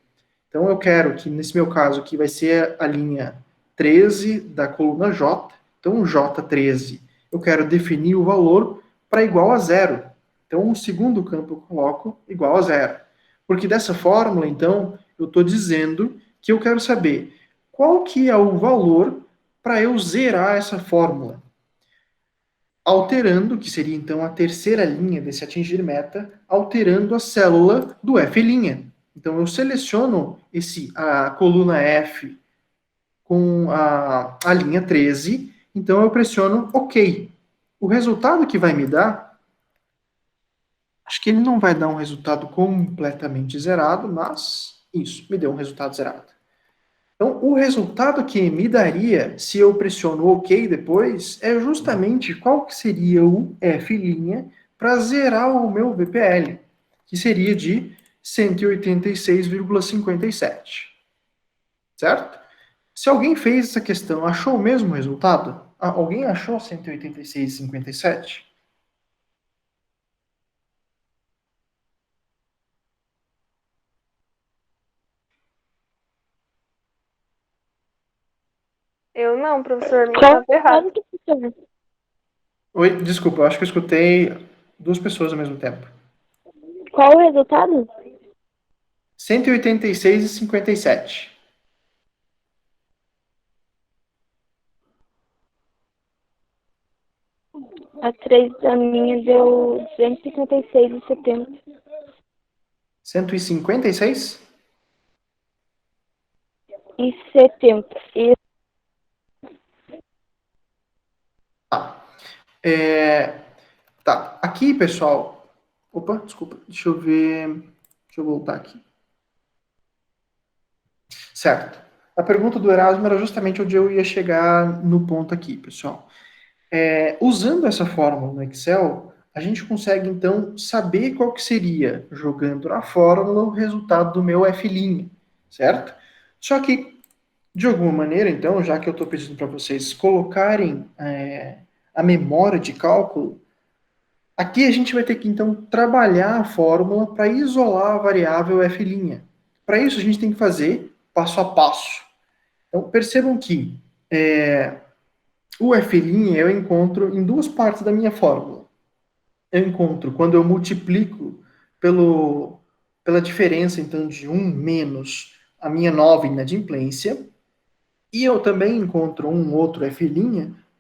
Então, eu quero que, nesse meu caso aqui, vai ser a linha 13 da coluna J. Então, o J13, eu quero definir o valor para igual a zero. Então, o segundo campo eu coloco igual a zero. Porque dessa fórmula, então, eu estou dizendo que eu quero saber qual que é o valor para eu zerar essa fórmula. Alterando, que seria então a terceira linha desse atingir meta, alterando a célula do F'. Então, eu seleciono a coluna F com a linha 13, então eu pressiono OK. O resultado que vai me dar, acho que ele não vai dar um resultado completamente zerado, mas isso, me deu um resultado zerado. Então, o resultado que me daria, se eu pressiono OK depois, é justamente qual que seria o F' para zerar o meu VPL, que seria de 186,57. Certo? Se alguém fez essa questão, achou o mesmo resultado? Alguém achou 186,57? Eu não, professor, me Qual estava errado. que funciona? Oi, desculpa, eu acho que eu escutei duas pessoas ao mesmo tempo. Qual o resultado? 186,57. A minha deu 256,70. 156? E 70. E Tá. Tá. Aqui, pessoal. Opa, desculpa. Deixa eu ver. Deixa eu voltar aqui. Certo. A pergunta do Erasmo era justamente onde eu ia chegar no ponto aqui, pessoal. Usando essa fórmula no Excel, a gente consegue, então, saber qual que seria, jogando na fórmula, o resultado do meu F', certo? Só que, de alguma maneira, então, já que eu estou pedindo para vocês colocarem a memória de cálculo, aqui a gente vai ter que, então, trabalhar a fórmula para isolar a variável F'. Para isso, a gente tem que fazer passo a passo. Então, percebam que o F' eu encontro em duas partes da minha fórmula. Eu encontro quando eu multiplico pela diferença, então, de 1 menos a minha nova inadimplência, e eu também encontro um outro F'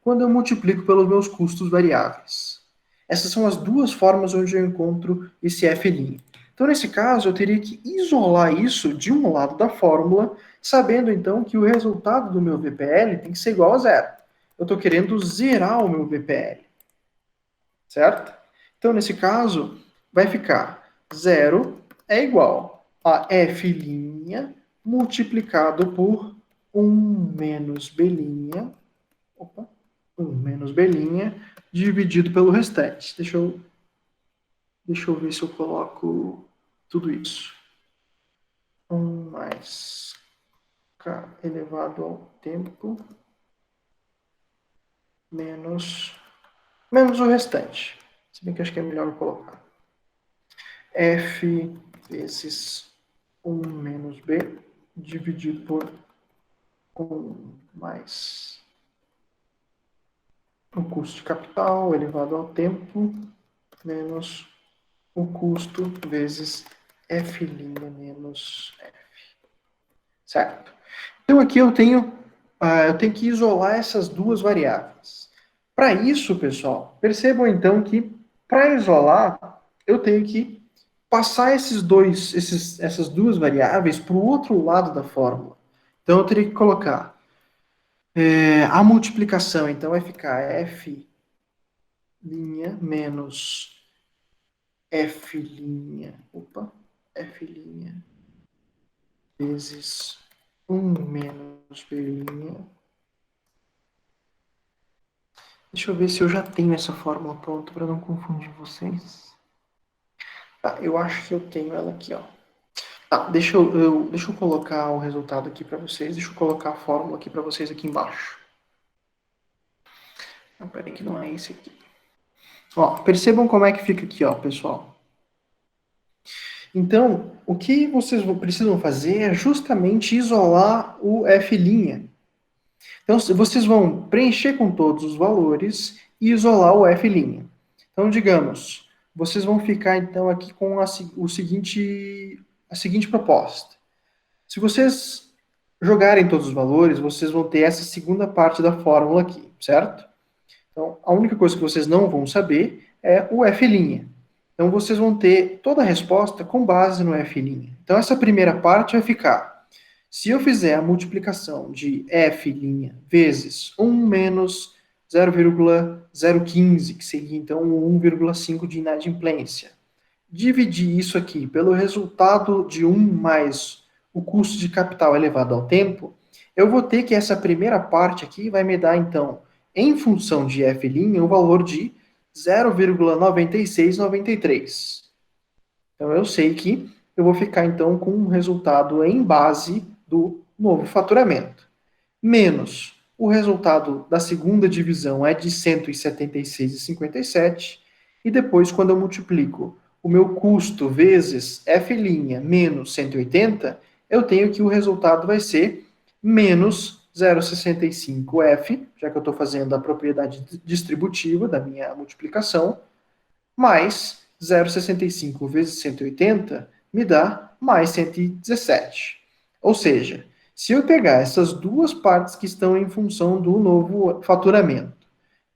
quando eu multiplico pelos meus custos variáveis. Essas são as duas formas onde eu encontro esse F'. Então, nesse caso, eu teria que isolar isso de um lado da fórmula, sabendo então que o resultado do meu VPL tem que ser igual a zero. Eu estou querendo zerar o meu VPL, certo? Então, nesse caso, vai ficar zero é igual a F' multiplicado por 1 menos B', opa, 1 menos B' dividido pelo restante. Deixa eu ver se eu coloco tudo isso. 1 mais K elevado ao tempo menos o restante. Se bem que eu acho que é melhor eu colocar. F vezes 1 menos B dividido por 1 mais o custo de capital elevado ao tempo menos o custo vezes F' menos F. Certo? Então aqui eu tenho que isolar essas duas variáveis. Para isso, pessoal, percebam então que para isolar eu tenho que passar essas duas variáveis para o outro lado da fórmula. Então eu teria que colocar a multiplicação, então vai ficar F' menos F', F' vezes 1 menos B'. Deixa eu ver se eu já tenho essa fórmula pronta para não confundir vocês. Tá, eu acho que eu tenho ela aqui, ó. Tá, deixa eu colocar o resultado aqui para vocês. Deixa eu colocar a fórmula aqui para vocês aqui embaixo. Não, peraí que não é esse aqui. Ó, percebam como é que fica aqui, ó, pessoal. Então, o que vocês precisam fazer é justamente isolar o F'. Então, vocês vão preencher com todos os valores e isolar o F'. Então, digamos, vocês vão ficar então aqui com a seguinte proposta. Se vocês jogarem todos os valores, vocês vão ter essa segunda parte da fórmula aqui, certo? Então, a única coisa que vocês não vão saber é o F'. Então, vocês vão ter toda a resposta com base no F'. Então, essa primeira parte vai ficar: se eu fizer a multiplicação de F' vezes 1 menos 0,015, que seria então o 1,5 de inadimplência, dividir isso aqui pelo resultado de 1 mais o custo de capital elevado ao tempo, eu vou ter que essa primeira parte aqui vai me dar, então, em função de F', o valor de 0,9693. Então, eu sei que eu vou ficar, então, com um resultado em base do novo faturamento. Menos o resultado da segunda divisão é de 176,57. E depois, quando eu multiplico o meu custo vezes F' menos 180, eu tenho que o resultado vai ser menos 0,65F, já que eu estou fazendo a propriedade distributiva da minha multiplicação, mais 0,65 vezes 180 me dá mais 117. Ou seja, se eu pegar essas duas partes que estão em função do novo faturamento,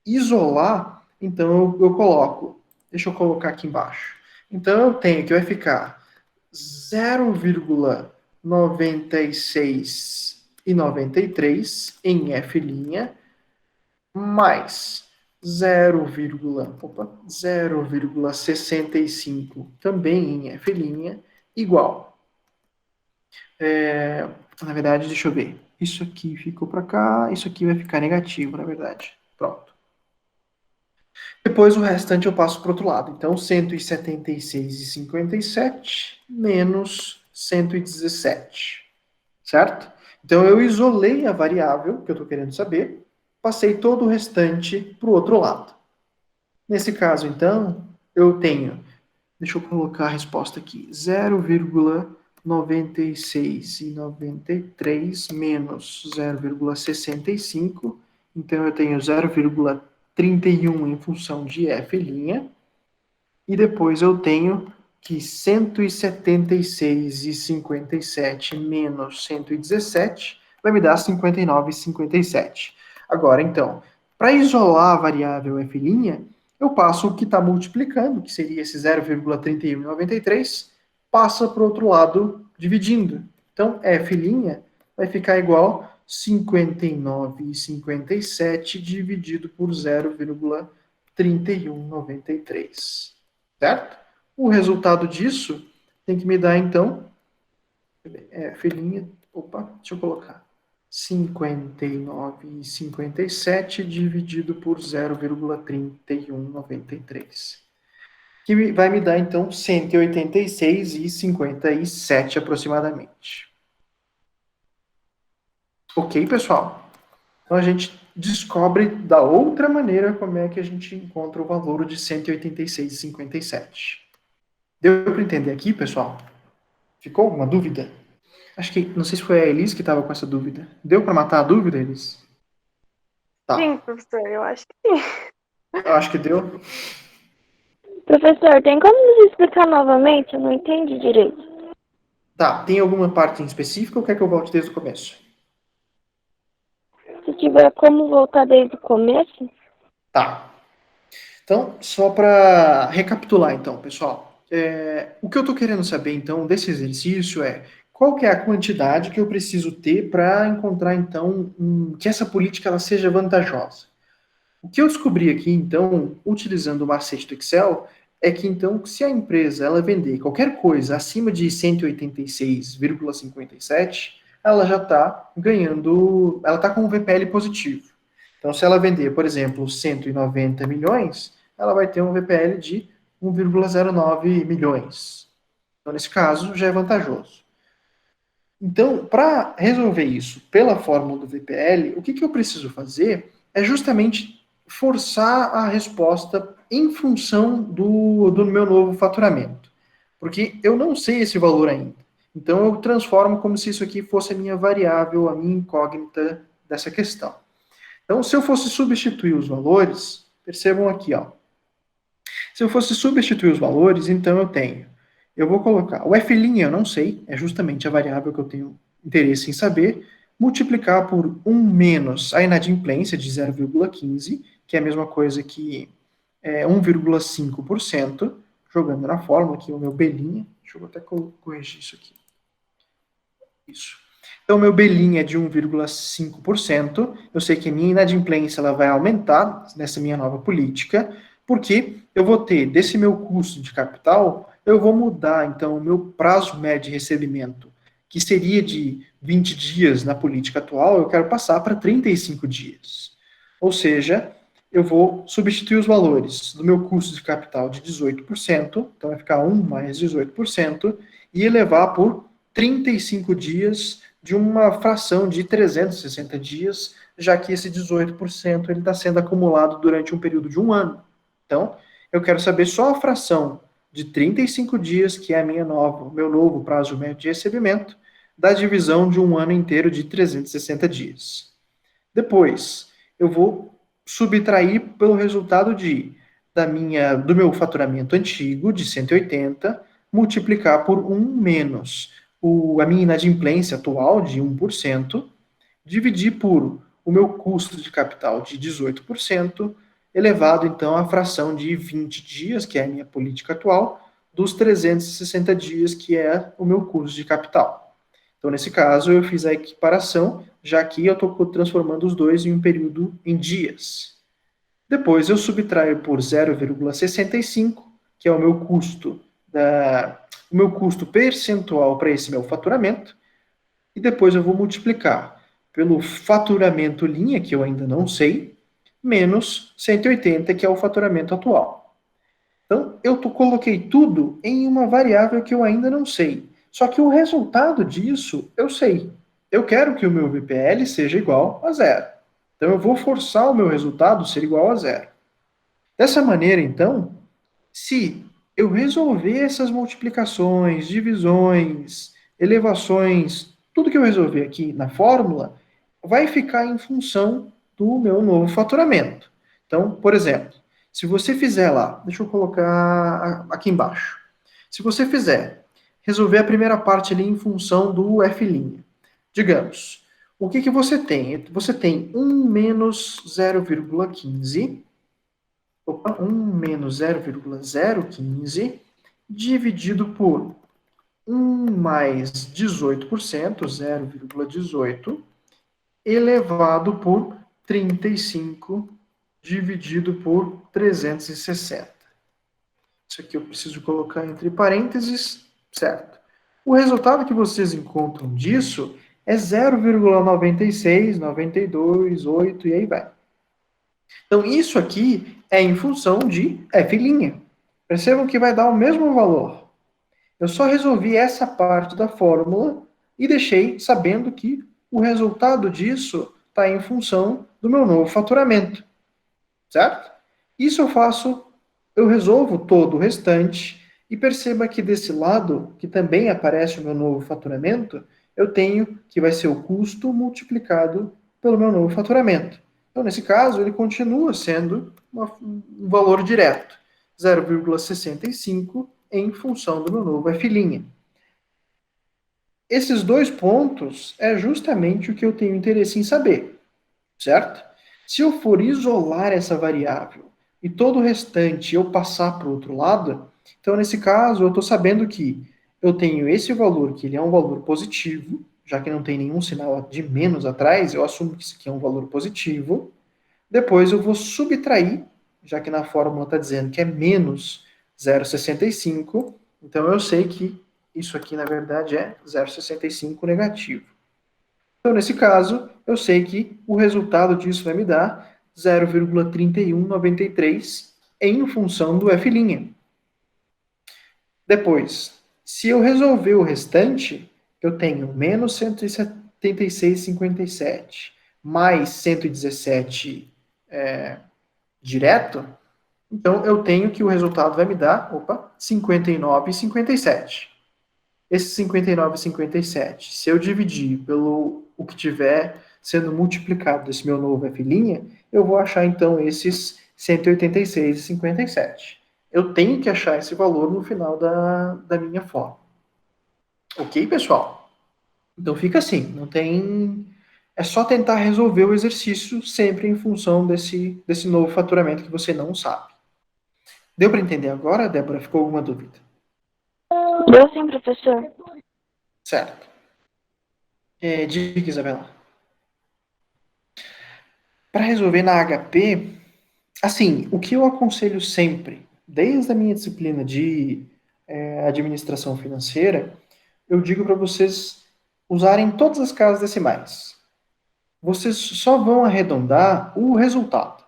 isolar, então eu coloco, deixa eu colocar aqui embaixo. Então eu tenho que vai ficar 0,96 e 93 em F' mais 0,65 também em F' igual. Na verdade, deixa eu ver. Isso aqui ficou para cá, isso aqui vai ficar negativo, na verdade. Pronto. Depois o restante eu passo para o outro lado. Então, 176,57 menos 117. Certo? Então, eu isolei a variável que eu estou querendo saber, passei todo o restante para o outro lado. Nesse caso, então, eu tenho, deixa eu colocar a resposta aqui, 0,96 e 93 menos 0,65, então eu tenho 0,31 em função de F', e depois eu tenho que 176,57 menos 117 vai me dar 59,57. Agora, então, para isolar a variável F', eu passo o que está multiplicando, que seria esse 0,3193, passa para o outro lado dividindo. Então, F' vai ficar igual 59,57 dividido por 0,3193. Certo? O resultado disso tem que me dar, então, F', deixa eu colocar, 59,57 dividido por 0,3193. Que vai me dar, então, 186,57 aproximadamente. Ok, pessoal? Então, a gente descobre da outra maneira como é que a gente encontra o valor de 186,57. Deu para entender aqui, pessoal? Ficou alguma dúvida? Acho que, não sei se foi a Elis que estava com essa dúvida. Deu para matar a dúvida, Elis? Tá. Sim, professor, eu acho que sim. Eu acho que deu. Professor, tem como você explicar novamente? Eu não entendi direito. Tá, tem alguma parte em específico ou quer que eu volte desde o começo? Se tiver como voltar desde o começo? Tá. Então, só para recapitular, então, pessoal. O que eu estou querendo saber, então, desse exercício é qual que é a quantidade que eu preciso ter para encontrar, então, que essa política ela seja vantajosa. O que eu descobri aqui, então, utilizando o macete do Excel, é que, então, se a empresa ela vender qualquer coisa acima de 186,57, ela já está ganhando, ela está com um VPL positivo. Então, se ela vender, por exemplo, 190 milhões, ela vai ter um VPL de 1,09 milhões. Então, nesse caso, já é vantajoso. Então, para resolver isso pela fórmula do VPL, o que eu preciso fazer é justamente forçar a resposta em função do meu novo faturamento. Porque eu não sei esse valor ainda. Então, eu transformo como se isso aqui fosse a minha variável, a minha incógnita dessa questão. Então, se eu fosse substituir os valores, percebam aqui, ó. Se eu fosse substituir os valores, então eu vou colocar o F' eu não sei, é justamente a variável que eu tenho interesse em saber, multiplicar por 1 menos a inadimplência de 0,15, que é a mesma coisa que 1,5%, jogando na fórmula aqui o meu B'. Deixa eu até corrigir isso aqui. Isso. Então, meu B' é de 1,5%. Eu sei que a minha inadimplência ela vai aumentar nessa minha nova política, porque eu vou ter, desse meu custo de capital, eu vou mudar, então, o meu prazo médio de recebimento, que seria de 20 dias na política atual, eu quero passar para 35 dias. Ou seja, eu vou substituir os valores do meu custo de capital de 18%, então vai ficar 1 mais 18%, e elevar por 35 dias de uma fração de 360 dias, já que esse 18% está sendo acumulado durante um período de um ano. Então, eu quero saber só a fração de 35 dias, que é meu novo prazo médio de recebimento, da divisão de um ano inteiro de 360 dias. Depois, eu vou subtrair pelo resultado do meu faturamento antigo, de 180, multiplicar por 1 menos a minha inadimplência atual, de 1%, dividir por o meu custo de capital de 18%, elevado, então, à fração de 20 dias, que é a minha política atual, dos 360 dias, que é o meu custo de capital. Então, nesse caso, eu fiz a equiparação, já que eu estou transformando os dois em um período em dias. Depois, eu subtraio por 0,65, que é o meu custo percentual para esse meu faturamento, e depois eu vou multiplicar pelo faturamento linha, que eu ainda não sei, menos 180, que é o faturamento atual. Então, eu coloquei tudo em uma variável que eu ainda não sei. Só que o resultado disso eu sei. Eu quero que o meu VPL seja igual a zero. Então, eu vou forçar o meu resultado ser igual a zero. Dessa maneira, então, se eu resolver essas multiplicações, divisões, elevações, tudo que eu resolver aqui na fórmula, vai ficar em função do meu novo faturamento. Então, por exemplo, se você fizer lá, deixa eu colocar aqui embaixo. Se você fizer, resolver a primeira parte ali em função do F', digamos, o que você tem? Você tem 1 menos 0,15, 1 menos 0,015 dividido por 1 mais 18%, 0,18, elevado por 35 dividido por 360. Isso aqui eu preciso colocar entre parênteses, certo? O resultado que vocês encontram disso é 0,96, 92, 8 e aí vai. Então, isso aqui é em função de F'. Percebam que vai dar o mesmo valor. Eu só resolvi essa parte da fórmula e deixei sabendo que o resultado disso está em função do meu novo faturamento. Certo? Isso eu resolvo todo o restante e perceba que desse lado, que também aparece o meu novo faturamento, eu tenho que vai ser o custo multiplicado pelo meu novo faturamento. Então, nesse caso, ele continua sendo um valor direto, 0,65 em função do meu novo F'. Esses dois pontos é justamente o que eu tenho interesse em saber, certo? Se eu for isolar essa variável e todo o restante eu passar para o outro lado, então nesse caso eu estou sabendo que eu tenho esse valor, que ele é um valor positivo, já que não tem nenhum sinal de menos atrás, eu assumo que isso aqui é um valor positivo. Depois eu vou subtrair, já que na fórmula está dizendo que é menos 0,65, então eu sei que isso aqui na verdade é 0,65 negativo. Então, nesse caso, eu sei que o resultado disso vai me dar 0,3193 em função do F'. Depois, se eu resolver o restante, eu tenho menos 176,57 mais 117 direto, então eu tenho que o resultado vai me dar, 59,57. Esse 59,57, se eu dividir pelo o que tiver sendo multiplicado desse meu novo F', eu vou achar então esses 186,57. Eu tenho que achar esse valor no final da minha fórmula. Ok, pessoal? Então fica assim, não tem... É só tentar resolver o exercício sempre em função desse novo faturamento que você não sabe. Deu para entender agora, Débora? Ficou alguma dúvida? Deu sim, professor. Certo. Diga, Isabela. Para resolver na HP, assim, o que eu aconselho sempre, desde a minha disciplina de administração financeira, eu digo para vocês usarem todas as casas decimais. Vocês só vão arredondar o resultado.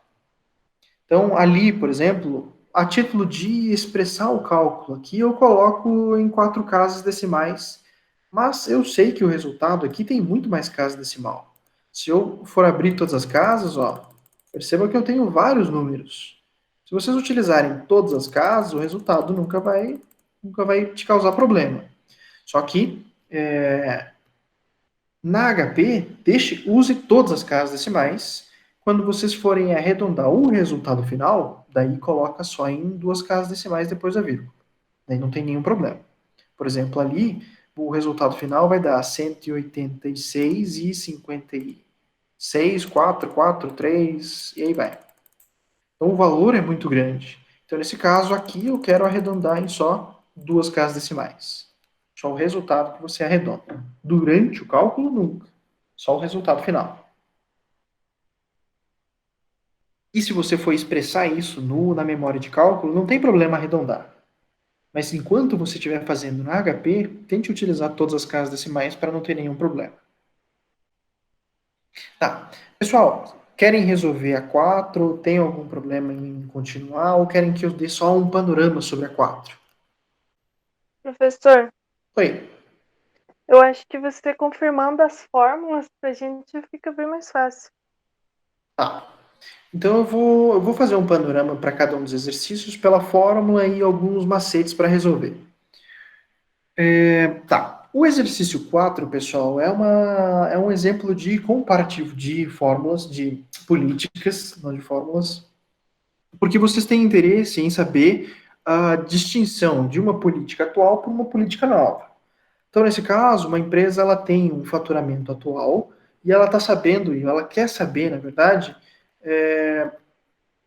Então, ali, por exemplo, a título de expressar o cálculo aqui, eu coloco em 4 casas decimais, mas eu sei que o resultado aqui tem muito mais casas decimal. Se eu for abrir todas as casas, ó, perceba que eu tenho vários números. Se vocês utilizarem todas as casas, o resultado nunca vai te causar problema. Só que na HP, use todas as casas decimais. Quando vocês forem arredondar o resultado final, daí coloca só em 2 casas decimais depois da vírgula. Daí não tem nenhum problema. Por exemplo, ali, o resultado final vai dar 186,56, 4, 4, 3, e aí vai. Então o valor é muito grande. Então, nesse caso aqui, eu quero arredondar em só 2 casas decimais. Só o resultado que você arredonda. Durante o cálculo, nunca. Só o resultado final. E se você for expressar isso na memória de cálculo, não tem problema arredondar. Mas enquanto você estiver fazendo na HP, tente utilizar todas as casas decimais para não ter nenhum problema. Tá. Pessoal, querem resolver a 4? Tem algum problema em continuar? Ou querem que eu dê só um panorama sobre a 4? Professor, Oi. eu acho que você confirmando as fórmulas pra gente fica bem mais fácil. Tá. Então eu vou fazer um panorama para cada um dos exercícios pela fórmula e alguns macetes para resolver. Tá. O exercício 4, pessoal, é um exemplo de comparativo de fórmulas, de políticas, não de fórmulas, porque vocês têm interesse em saber a distinção de uma política atual para uma política nova. Então, nesse caso, uma empresa ela tem um faturamento atual e ela está sabendo, e ela quer saber, na verdade,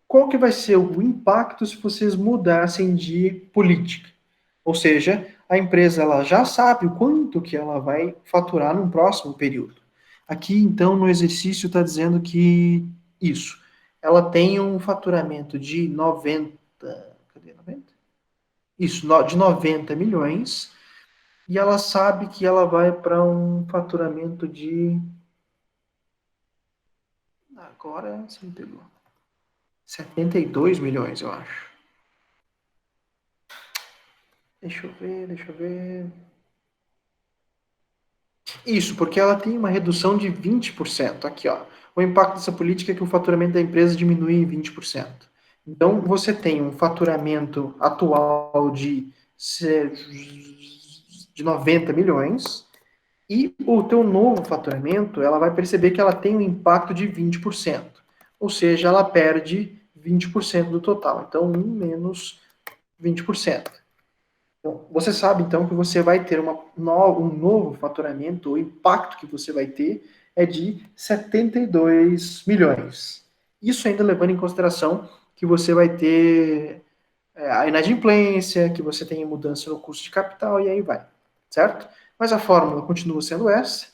qual que vai ser o impacto se vocês mudassem de política. Ou seja, a empresa ela já sabe o quanto que ela vai faturar num próximo período. Aqui, então, no exercício está dizendo que isso. Ela tem um faturamento de 90. Cadê 90? Isso, de 90 milhões. E ela sabe que ela vai para um faturamento de. Agora você me pegou. 72 milhões, eu acho. Deixa eu ver. Isso, porque ela tem uma redução de 20%. Aqui, ó. O impacto dessa política é que o faturamento da empresa diminui em 20%. Então, você tem um faturamento atual de 90 milhões e o teu novo faturamento, ela vai perceber que ela tem um impacto de 20%. Ou seja, ela perde 20% do total. Então, 1 menos 20%. Então, você sabe, então, que você vai ter um novo faturamento, o impacto que você vai ter é de 72 milhões. Isso ainda levando em consideração que você vai ter a inadimplência, que você tem mudança no custo de capital e aí vai, certo? Mas a fórmula continua sendo essa.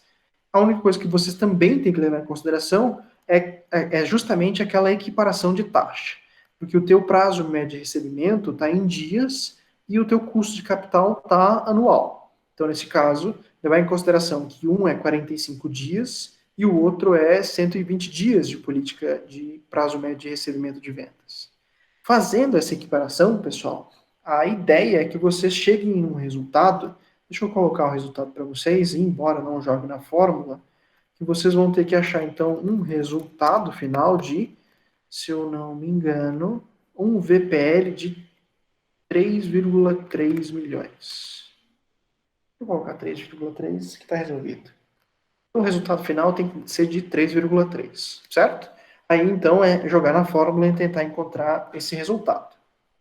A única coisa que vocês também têm que levar em consideração é justamente aquela equiparação de taxa. Porque o teu prazo médio de recebimento está em dias e o teu custo de capital está anual. Então, nesse caso, levar em consideração que um é 45 dias e o outro é 120 dias de política de prazo médio de recebimento de vendas. Fazendo essa equiparação, pessoal, a ideia é que vocês cheguem em um resultado. Deixa eu colocar o resultado para vocês, embora não jogue na fórmula, que vocês vão ter que achar, então, um resultado final de, se eu não me engano, um VPL de 3,3 milhões. Vou colocar 3,3 que está resolvido. O resultado final tem que ser de 3,3, certo? Aí, então, é jogar na fórmula e tentar encontrar esse resultado.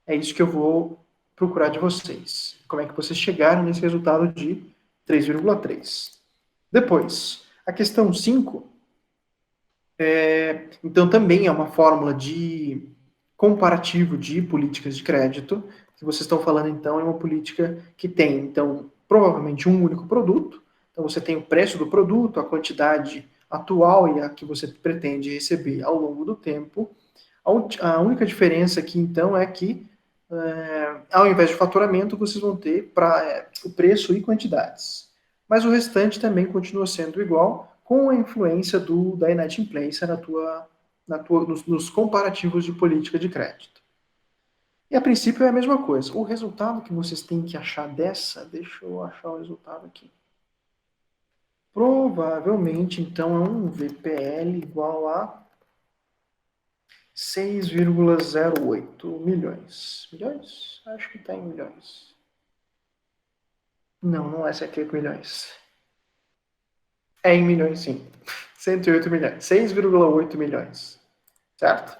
É isso que eu vou procurar de vocês. Como é que vocês chegaram nesse resultado de 3,3. Depois, a questão 5, então também é uma fórmula de comparativo de políticas de crédito, que vocês estão falando, então, é uma política que tem, então, provavelmente um único produto. Então, você tem o preço do produto, a quantidade atual e a que você pretende receber ao longo do tempo. A única diferença aqui, então, é que, ao invés de faturamento, vocês vão ter o preço e quantidades. Mas o restante também continua sendo igual, com a influência da inadimplência nos comparativos de política de crédito. E a princípio é a mesma coisa. O resultado que vocês têm que achar deixa eu achar o resultado aqui. Provavelmente, então, é um VPL igual a 6,08 milhões. Milhões? Acho que está em milhões. Não é 108 milhões. É em milhões, sim. 108 milhões. 6,8 milhões. Certo?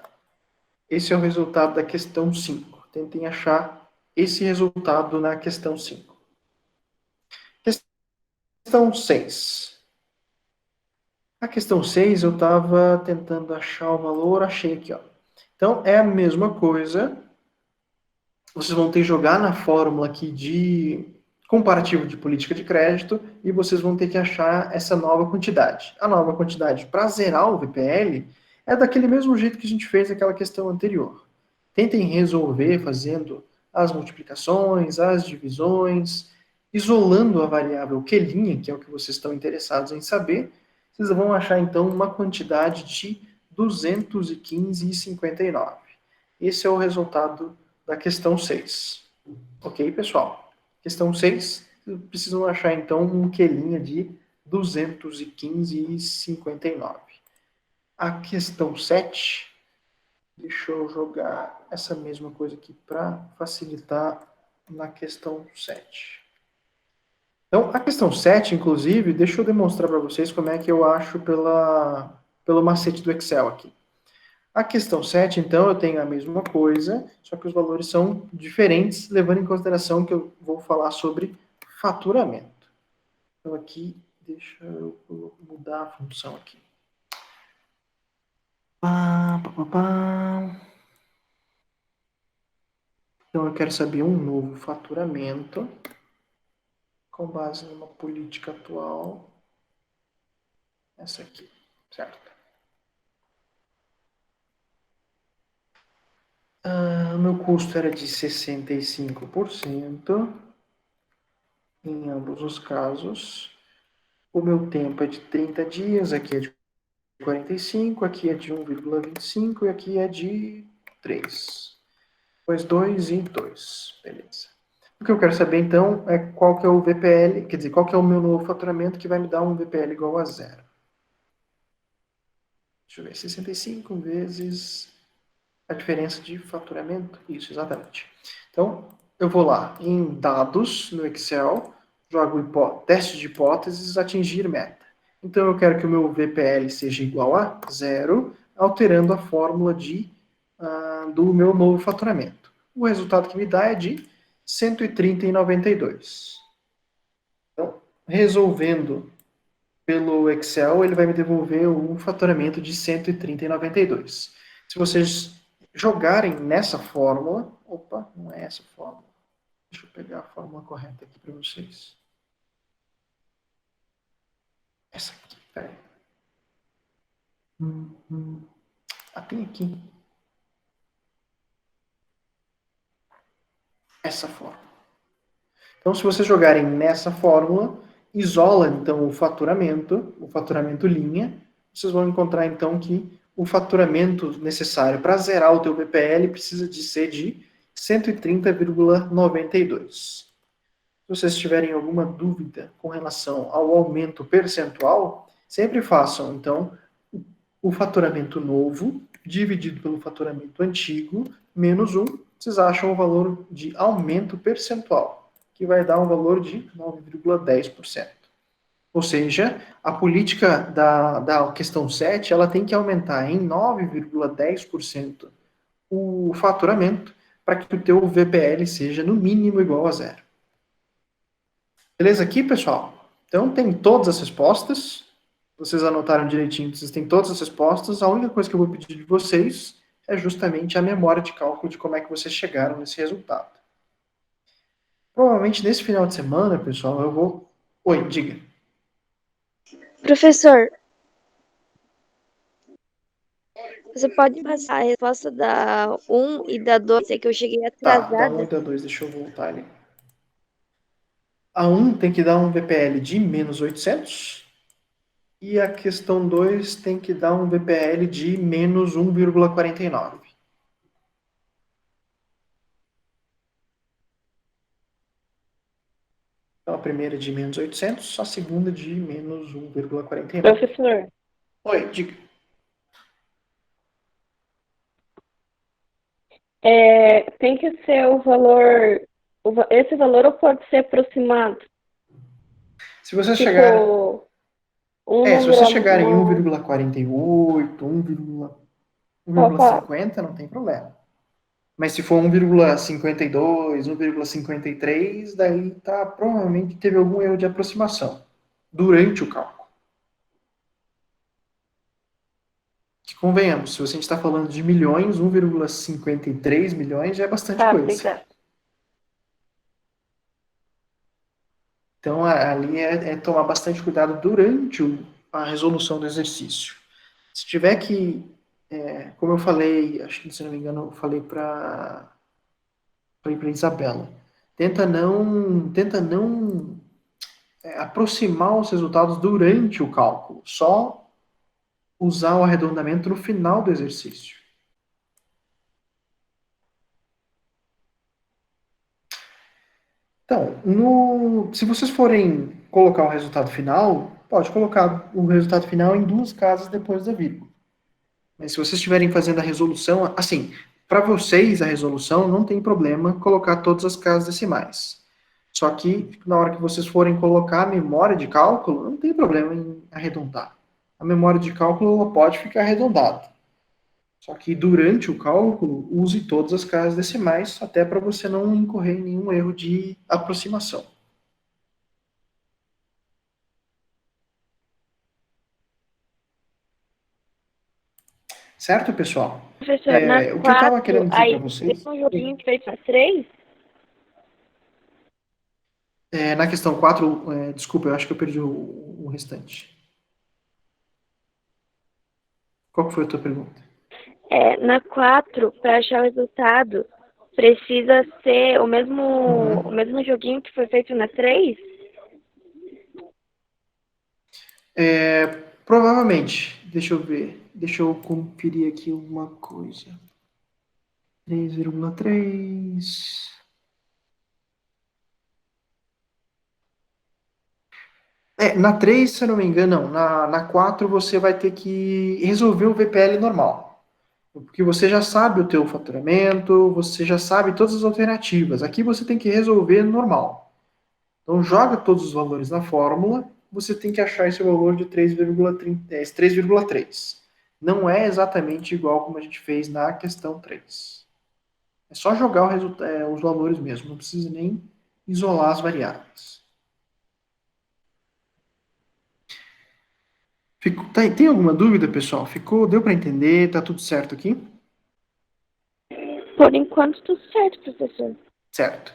Esse é o resultado da questão 5. Tentem achar esse resultado na questão 5. Questão 6. A questão 6 eu estava tentando achar o valor, achei aqui, ó. Então, é a mesma coisa. Vocês vão ter que jogar na fórmula aqui de comparativo de política de crédito e vocês vão ter que achar essa nova quantidade. A nova quantidade para zerar o VPL é daquele mesmo jeito que a gente fez naquela questão anterior. Tentem resolver fazendo as multiplicações, as divisões, isolando a variável Q', que é o que vocês estão interessados em saber. Vocês vão achar, então, uma quantidade de 215,59. Esse é o resultado da questão 6. Ok, pessoal? Questão 6, precisam achar, então, um Q' de 215,59. A questão 7, deixa eu jogar essa mesma coisa aqui para facilitar na questão 7. Então, a questão 7, inclusive, deixa eu demonstrar para vocês como é que eu acho pelo macete do Excel aqui. A questão 7, então, eu tenho a mesma coisa, só que os valores são diferentes, levando em consideração que eu vou falar sobre faturamento. Então, aqui, deixa eu mudar a função aqui. Então, eu quero saber um novo faturamento, com base numa política atual. Essa aqui, certo? O meu custo era de 65%, em ambos os casos. O meu tempo é de 30 dias, aqui é de 45, aqui é de 1,25 e aqui é de 3. Pois 2 e 2, beleza. O que eu quero saber, então, é qual que é o VPL, quer dizer, qual que é o meu novo faturamento que vai me dar um VPL igual a 0. Deixa eu ver, 65 vezes a diferença de faturamento. Isso, exatamente. Então, eu vou lá em dados, no Excel, jogo teste de hipóteses, atingir meta. Então, eu quero que o meu VPL seja igual a 0, alterando a fórmula do meu novo faturamento. O resultado que me dá é de 130,92. Então, resolvendo pelo Excel, ele vai me devolver um faturamento de 130,92. Se vocês jogarem nessa fórmula... Opa, não é essa fórmula. Deixa eu pegar a fórmula correta aqui para vocês. Essa aqui, peraí. Tem aqui. Essa fórmula. Então, se vocês jogarem nessa fórmula, isola, então, o faturamento linha, vocês vão encontrar, então, que o faturamento necessário para zerar o teu VPL precisa de ser de 130,92. Se vocês tiverem alguma dúvida com relação ao aumento percentual, sempre façam, então, o faturamento novo dividido pelo faturamento antigo, menos 1, vocês acham o valor de aumento percentual, que vai dar um valor de 9,10%. Ou seja, a política da questão 7, ela tem que aumentar em 9,10% o faturamento para que o teu VPL seja no mínimo igual a 0. Beleza aqui, pessoal? Então, tem todas as respostas. Vocês anotaram direitinho, vocês têm todas as respostas. A única coisa que eu vou pedir de vocês é justamente a memória de cálculo de como é que vocês chegaram nesse resultado. Provavelmente nesse final de semana, pessoal, eu vou... Oi, diga. Professor, você pode passar a resposta da um e da 2, é que eu cheguei Tá, dá 1 e atrasada. dá 2, deixa eu voltar ali. A 1 tem que dar um VPL de menos 800 e a questão 2 tem que dar um VPL de menos 1,49. Então a primeira de menos 800, a segunda de menos 1,49. Professor, Oi, diga. tem que ser o valor, esse valor ou pode ser aproximado? Se você chegar, Tipo, um se você número chegar em a 1,48, Opa, 1,50, não tem problema. Mas se for 1,52, 1,53, daí tá, provavelmente teve algum erro de aproximação durante o cálculo. Que convenhamos, se a gente está falando de milhões, 1,53 milhões já é bastante tá, coisa. obrigada. Então ali é tomar bastante cuidado durante a resolução do exercício. Se tiver que, como eu falei, acho que se não me engano, eu falei para Isabela, tenta não aproximar os resultados durante o cálculo, só usar o arredondamento no final do exercício. Então, se vocês forem colocar o resultado final, pode colocar o resultado final em duas casas depois da vírgula. Mas se vocês estiverem fazendo a resolução, assim, para vocês a resolução não tem problema colocar todas as casas decimais. Só que na hora que vocês forem colocar a memória de cálculo, não tem problema em arredondar. A memória de cálculo ela pode ficar arredondada. Só que durante o cálculo, use todas as casas decimais, até para você não incorrer em nenhum erro de aproximação. Certo, pessoal? Professor, na O que eu estava 4 querendo dizer para aí tem vocês, um joguinho que fez pra 3. na questão 4, desculpa, eu acho que eu perdi o restante. Qual que foi a tua pergunta? Na 4 para achar o resultado, precisa ser o Uhum. mesmo joguinho que foi feito na 3. Provavelmente, deixa eu ver, deixa eu conferir aqui uma coisa. 3,3. Na 3, se eu não me engano, não. Na 4 você vai ter que resolver o VPL normal. Porque você já sabe o teu faturamento, você já sabe todas as alternativas. Aqui você tem que resolver normal. Então joga todos os valores na fórmula, você tem que achar esse valor de 3,3. Não é exatamente igual como a gente fez na questão 3. É só jogar os valores mesmo, não precisa nem isolar as variáveis. Tem alguma dúvida, pessoal? Deu para entender? Tá tudo certo aqui? Por enquanto, tudo certo, professor. Certo.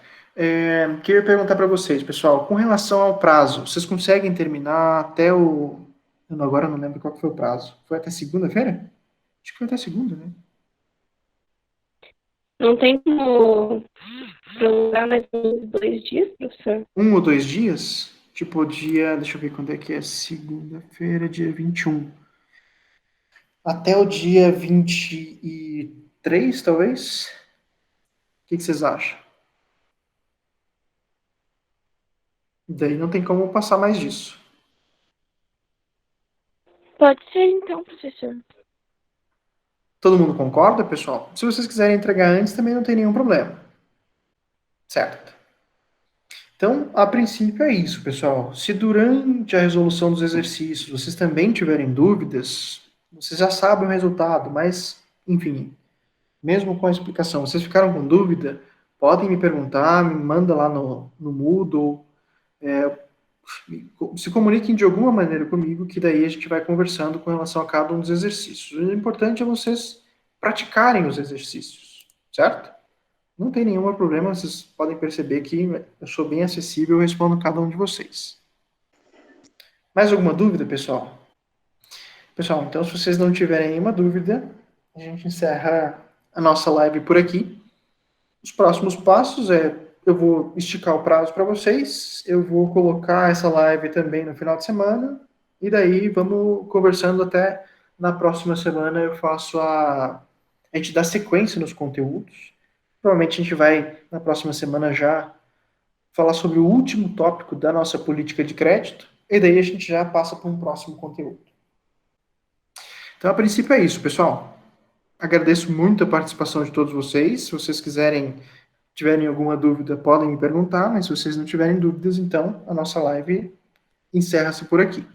Queria perguntar para vocês, pessoal, com relação ao prazo, vocês conseguem terminar até o... Agora eu não lembro qual que foi o prazo. Foi até segunda-feira? Acho que foi até segunda, né? Não tem como prolongar mais uns 2 dias, professor? 1 ou 2 dias? Tipo, dia... Deixa eu ver quando é que é. Segunda-feira, dia 21. Até o dia 23, talvez? O que vocês acham? Daí não tem como passar mais disso. Pode ser então, professor. Todo mundo concorda, pessoal? Se vocês quiserem entregar antes, também não tem nenhum problema. Certo. Então, a princípio é isso, pessoal. Se durante a resolução dos exercícios vocês também tiverem dúvidas, vocês já sabem o resultado, mas, enfim, mesmo com a explicação, vocês ficaram com dúvida, podem me perguntar, me manda lá no Moodle, se comuniquem de alguma maneira comigo, que daí a gente vai conversando com relação a cada um dos exercícios. O importante é vocês praticarem os exercícios, certo? Não tem nenhum problema, vocês podem perceber que eu sou bem acessível e respondo cada um de vocês. Mais alguma dúvida, pessoal? Pessoal, então se vocês não tiverem nenhuma dúvida, a gente encerra a nossa live por aqui. Os próximos passos eu vou esticar o prazo para vocês, eu vou colocar essa live também no final de semana, e daí vamos conversando até na próxima semana eu faço a gente dá sequência nos conteúdos. Provavelmente a gente vai, na próxima semana, já falar sobre o último tópico da nossa política de crédito, e daí a gente já passa para um próximo conteúdo. Então, a princípio é isso, pessoal. Agradeço muito a participação de todos vocês. Se vocês tiverem alguma dúvida, podem me perguntar, mas se vocês não tiverem dúvidas, então a nossa live encerra-se por aqui.